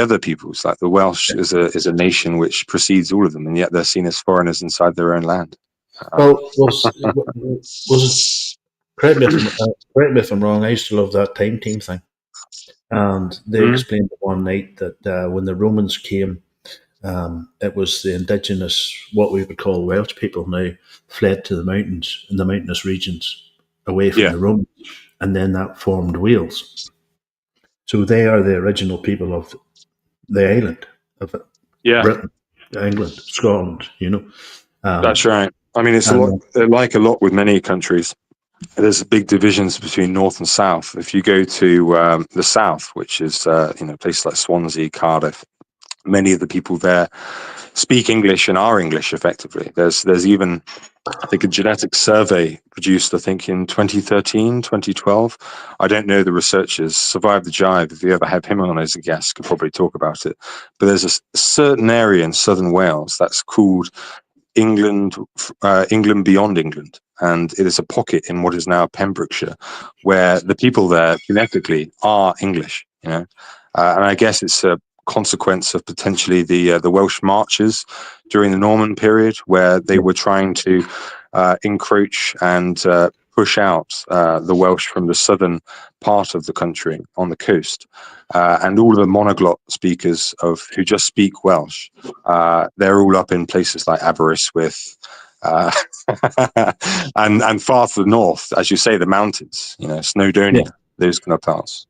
other peoples, like the Welsh, is a nation which precedes all of them, and yet they're seen as foreigners inside their own land. Well, was correct me if I'm wrong. I used to love that time team thing, and they explained one night that when the Romans came, it was the indigenous, what we would call Welsh people now, fled to the mountains in the mountainous regions away from the Romans, and then that formed Wales. So they are the original people of the island of Britain, England, Scotland. That's right. I mean, it's a lot with many countries. There's big divisions between north and south. If you go to the south, which is places like Swansea, Cardiff, many of the people there speak English and are English effectively. There's even, I think, a genetic survey produced, I think, in 2013, 2012. I don't know the researchers. Survive the Jive, if you ever have him on as a guest, could probably talk about it. But there's a certain area in southern Wales that's called England beyond England. And it is a pocket in what is now Pembrokeshire, where the people there phonetically are English, and I guess it's a consequence of potentially the Welsh marches during the Norman period, where they were trying to encroach and push out the Welsh from the southern part of the country on the coast. And all of the monoglot speakers who just speak Welsh, they're all up in places like Aberystwyth, and far to the north, as you say, the mountains, Snowdonia, those kind of parts.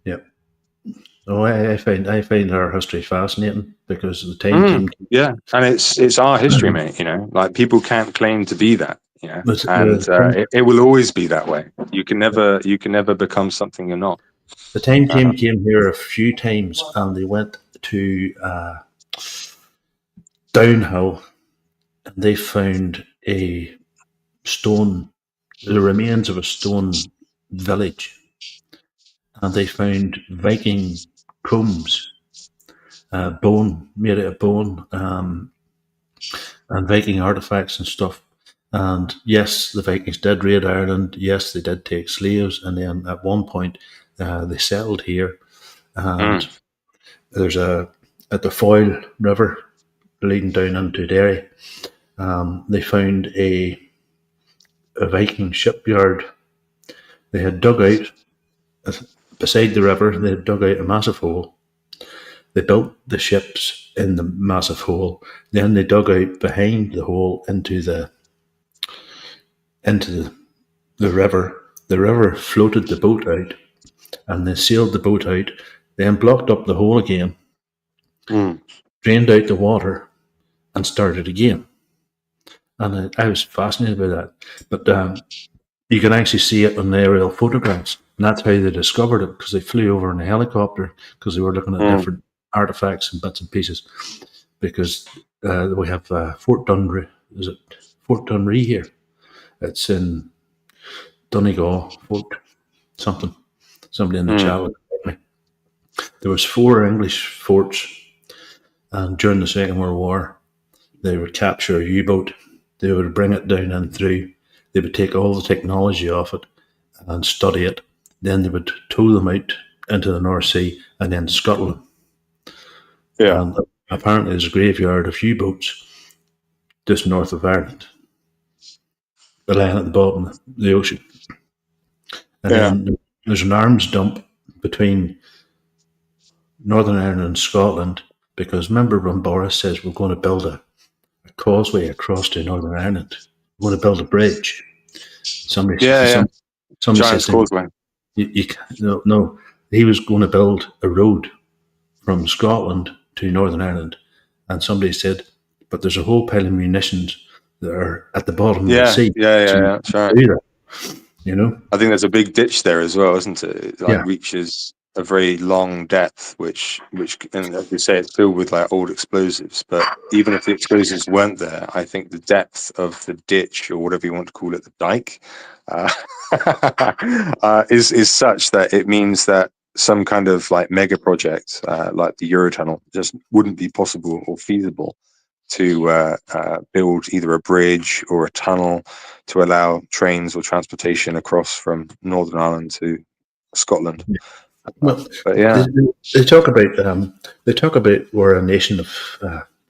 Yeah. Oh, I find our history fascinating because the time team. Yeah, and it's our history, mate. Like people can't claim to be that. And it will always be that way. You can never become something you're not. The time team came here a few times, and they went to Downhill, and they found the remains of a stone village, and they found Viking combs, bone made out of bone, and Viking artifacts and stuff. And yes, the Vikings did raid Ireland. Yes, they did take slaves, and then at one point they settled here. And there's at the Foyle River leading down into Derry, they found a Viking shipyard. They had dug out beside the river. They had dug out a massive hole. They built the ships in the massive hole. Then they dug out behind the hole into the river. The river floated the boat out, and they sailed the boat out, then blocked up the hole again, drained out the water, and started again. And I was fascinated by that. But you can actually see it on the aerial photographs, and that's how they discovered it, because they flew over in a helicopter, because they were looking at different artifacts and bits and pieces. Because we have Fort Dunree. Is it Fort Dunree here? It's in Donegal, Fort something. Somebody in the chat would help me. There was 4 English forts, and during the Second World War, they would capture a U-boat. They would bring it down and through. They would take all the technology off it and study it. Then they would tow them out into the North Sea and then scuttle them. Yeah. And apparently there's a graveyard of U-boats just north of Ireland. They're lying at the bottom of the ocean. And then there's an arms dump between Northern Ireland and Scotland, because remember when Boris says we're going to build a causeway across to Northern Ireland. We're going to build a bridge. Somebody says causeway. No, he was going to build a road from Scotland to Northern Ireland, and somebody said, but there's a whole pile of munitions that are at the bottom of the sea. That's right. I think there's a big ditch there as well, isn't it? It reaches a very long depth, which, and as you say, it's filled with like old explosives. But even if the explosives weren't there, I think the depth of the ditch, or whatever you want to call it, the dike, is such that it means that some kind of like mega project, like the Eurotunnel, just wouldn't be possible or feasible to build either a bridge or a tunnel to allow trains or transportation across from Northern Ireland to Scotland. Well, But yeah, they talk about we're a nation of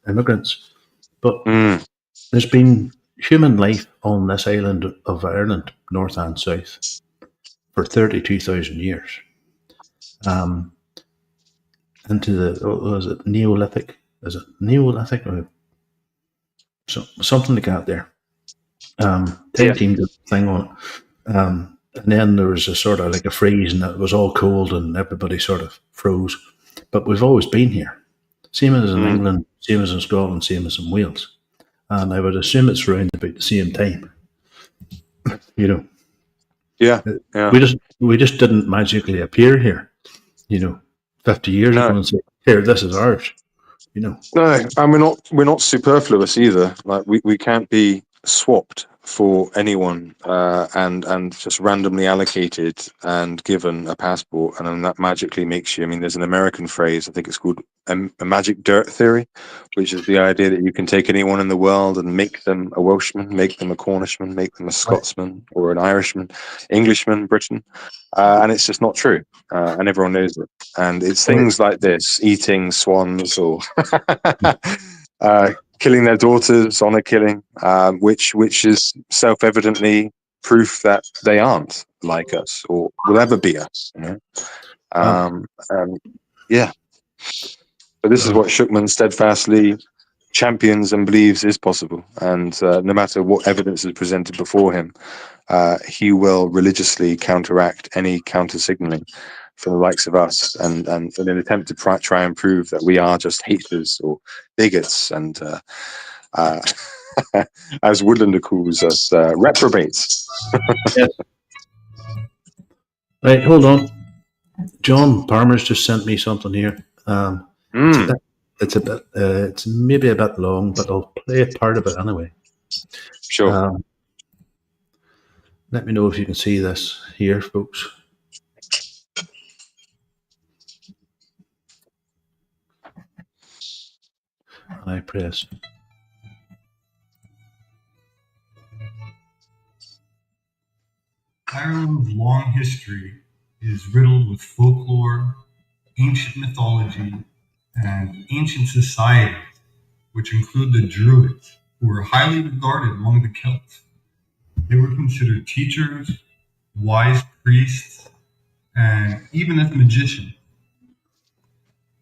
immigrants, but there's been human life on this island of Ireland, north and south, for 32,000 years. Into the, was it Neolithic? Is it Neolithic or something like that? There, tag team did a thing on it, and then there was a sort of like a freeze, and it was all cold, and everybody sort of froze. But we've always been here, same as in England, same as in Scotland, same as in Wales, and I would assume it's around about the same time. You know, yeah. We just didn't magically appear here. 50 years ago and say, "Here, this is ours." No, and we're not superfluous either. Like we can't be swapped for anyone and just randomly allocated and given a passport, and then that magically makes you. I mean, there's an American phrase, I think it's called a magic dirt theory, which is the idea that you can take anyone in the world and make them a Welshman, make them a Cornishman, make them a Scotsman or an Irishman, Englishman, Briton, and it's just not true, and everyone knows it. And it's things like this: eating swans or killing their daughters, honor killing, which is self-evidently proof that they aren't like us or will ever be us. Yeah. But this is what Schuckman steadfastly champions and believes is possible. And no matter what evidence is presented before him, he will religiously counteract any counter-signaling from the likes of us, and in an attempt to try and prove that we are just haters or bigots, and as Woodlander calls us, reprobates. Yes. Right, hold on. John Palmer's just sent me something here. It's maybe a bit long, but I'll play a part of it anyway. Sure. Let me know if you can see this here, folks. I press. Ireland's long history is riddled with folklore, ancient mythology, and ancient societies, which include the Druids, who were highly regarded among the Celts. They were considered teachers, wise priests, and even as magicians.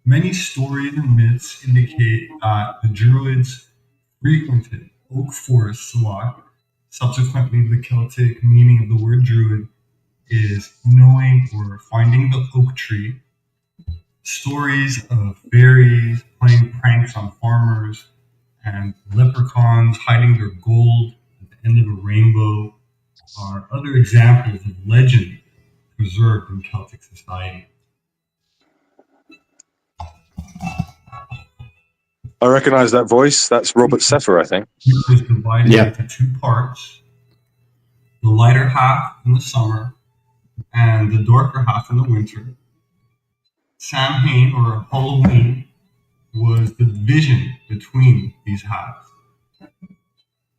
Many stories and myths indicate that the Druids frequented oak forests a lot. Subsequently, the Celtic meaning of the word Druid is knowing or finding the oak tree. Stories of fairies playing pranks on farmers and leprechauns hiding their gold at the end of a rainbow are other examples of legend preserved in Celtic society. I recognize that voice. That's Robert Seffer, I think. It was divided into two parts: the lighter half in the summer and the darker half in the winter. Samhain, or Halloween, was the division between these halves.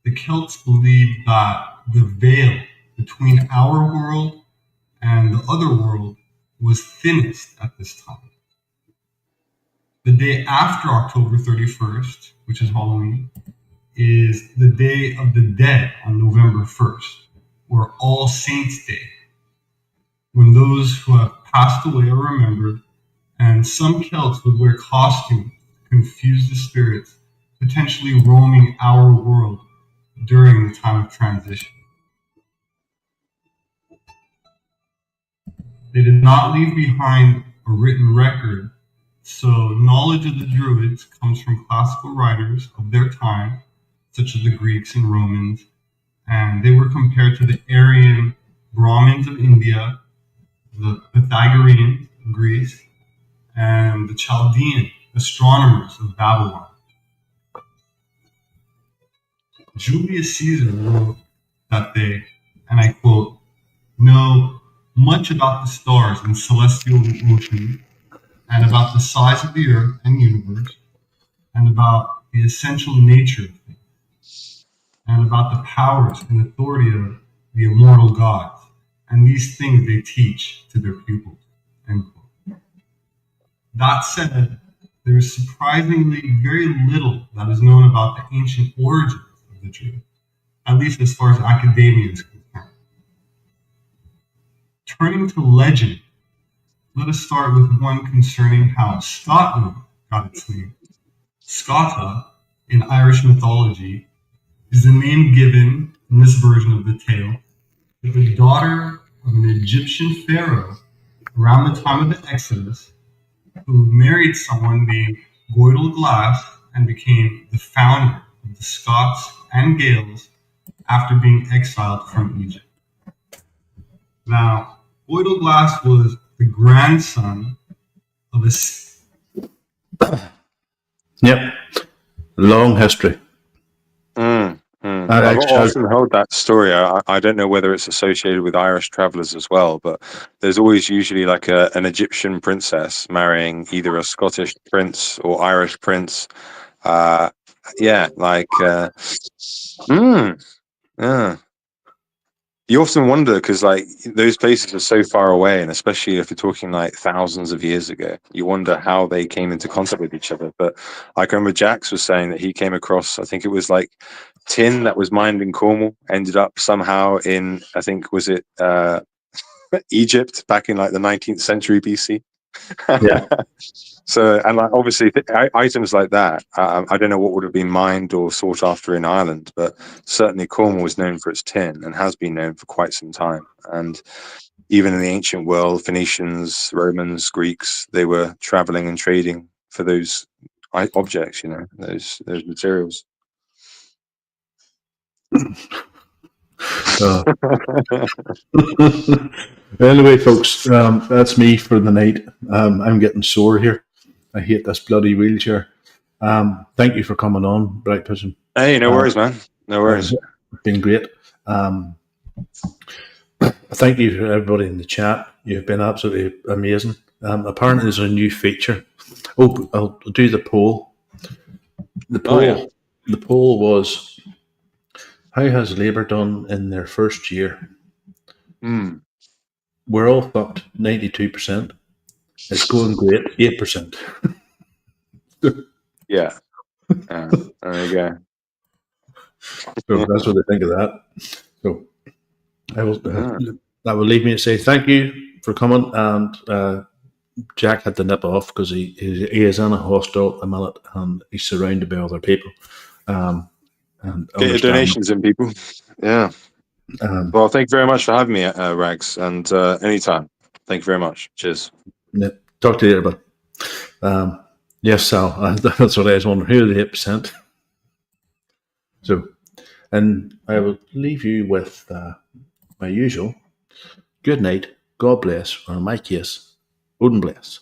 The Celts believed that the veil between our world and the other world was thinnest at this time. The day after October 31st, which is Halloween, is the Day of the Dead on November 1st, or All Saints' Day, when those who have passed away are remembered, and some Celts would wear costumes to confuse the spirits, potentially roaming our world during the time of transition. They did not leave behind a written record, so knowledge of the Druids comes from classical writers of their time, such as the Greeks and Romans, and they were compared to the Aryan Brahmins of India, the Pythagoreans of Greece, and the Chaldean astronomers of Babylon. Julius Caesar wrote that they, and I quote, know much about the stars and celestial motion, and about the size of the earth and universe, and about the essential nature of things, and about the powers and authority of the immortal gods, and these things they teach to their pupils. End quote. That said, there is surprisingly very little that is known about the ancient origins of the Druids, at least as far as academia is concerned. Turning to legend, let us start with one concerning how Scotland got its name. Scotta, in Irish mythology, is the name given in this version of the tale to the daughter of an Egyptian pharaoh around the time of the Exodus, who married someone named Goidel Glass and became the founder of the Scots and Gaels after being exiled from Egypt. Now, Goidel Glass was the grandson of a... Yep. Long history. I've often heard that story. I don't know whether it's associated with Irish travelers as well, but there's always usually like an Egyptian princess marrying either a Scottish prince or Irish prince. Yeah. You often wonder because like those places are so far away, and especially if you're talking like thousands of years ago, you wonder how they came into contact with each other. But I can remember Jax was saying that he came across, I think it was like tin that was mined in Cornwall, ended up somehow in, I think, was it Egypt back in like the 19th century BC? Yeah. So, and like obviously items like that, I don't know what would have been mined or sought after in Ireland, but certainly Cornwall is known for its tin and has been known for quite some time. And even in the ancient world, Phoenicians, Romans, Greeks, they were traveling and trading for those objects, you know, those materials. Anyway, folks, that's me for the night. I'm getting sore here. I hate this bloody wheelchair. Thank you for coming on, Bright Pigeon. Hey, no worries, man. No worries. It's been great. Thank you to everybody in the chat. You've been absolutely amazing. Apparently, there's a new feature. Oh, I'll do the poll. The poll was, how has Labour done in their first year? We're all fucked, 92%. It's going great, 8%. Yeah. There you go. So that's what I think of that. So that will leave me to say thank you for coming. And Jack had to nip off because he is in a hostel at the minute and he's surrounded by other people. And Get your donations in, people. Yeah. Well, thank you very much for having me, Rags, and anytime. Thank you very much. Cheers. Yeah, talk to you later, bud. Yes, Sal, that's what I was wondering. Who are the 8%? So, and I will leave you with my usual good night, God bless, or in my case, Odin bless.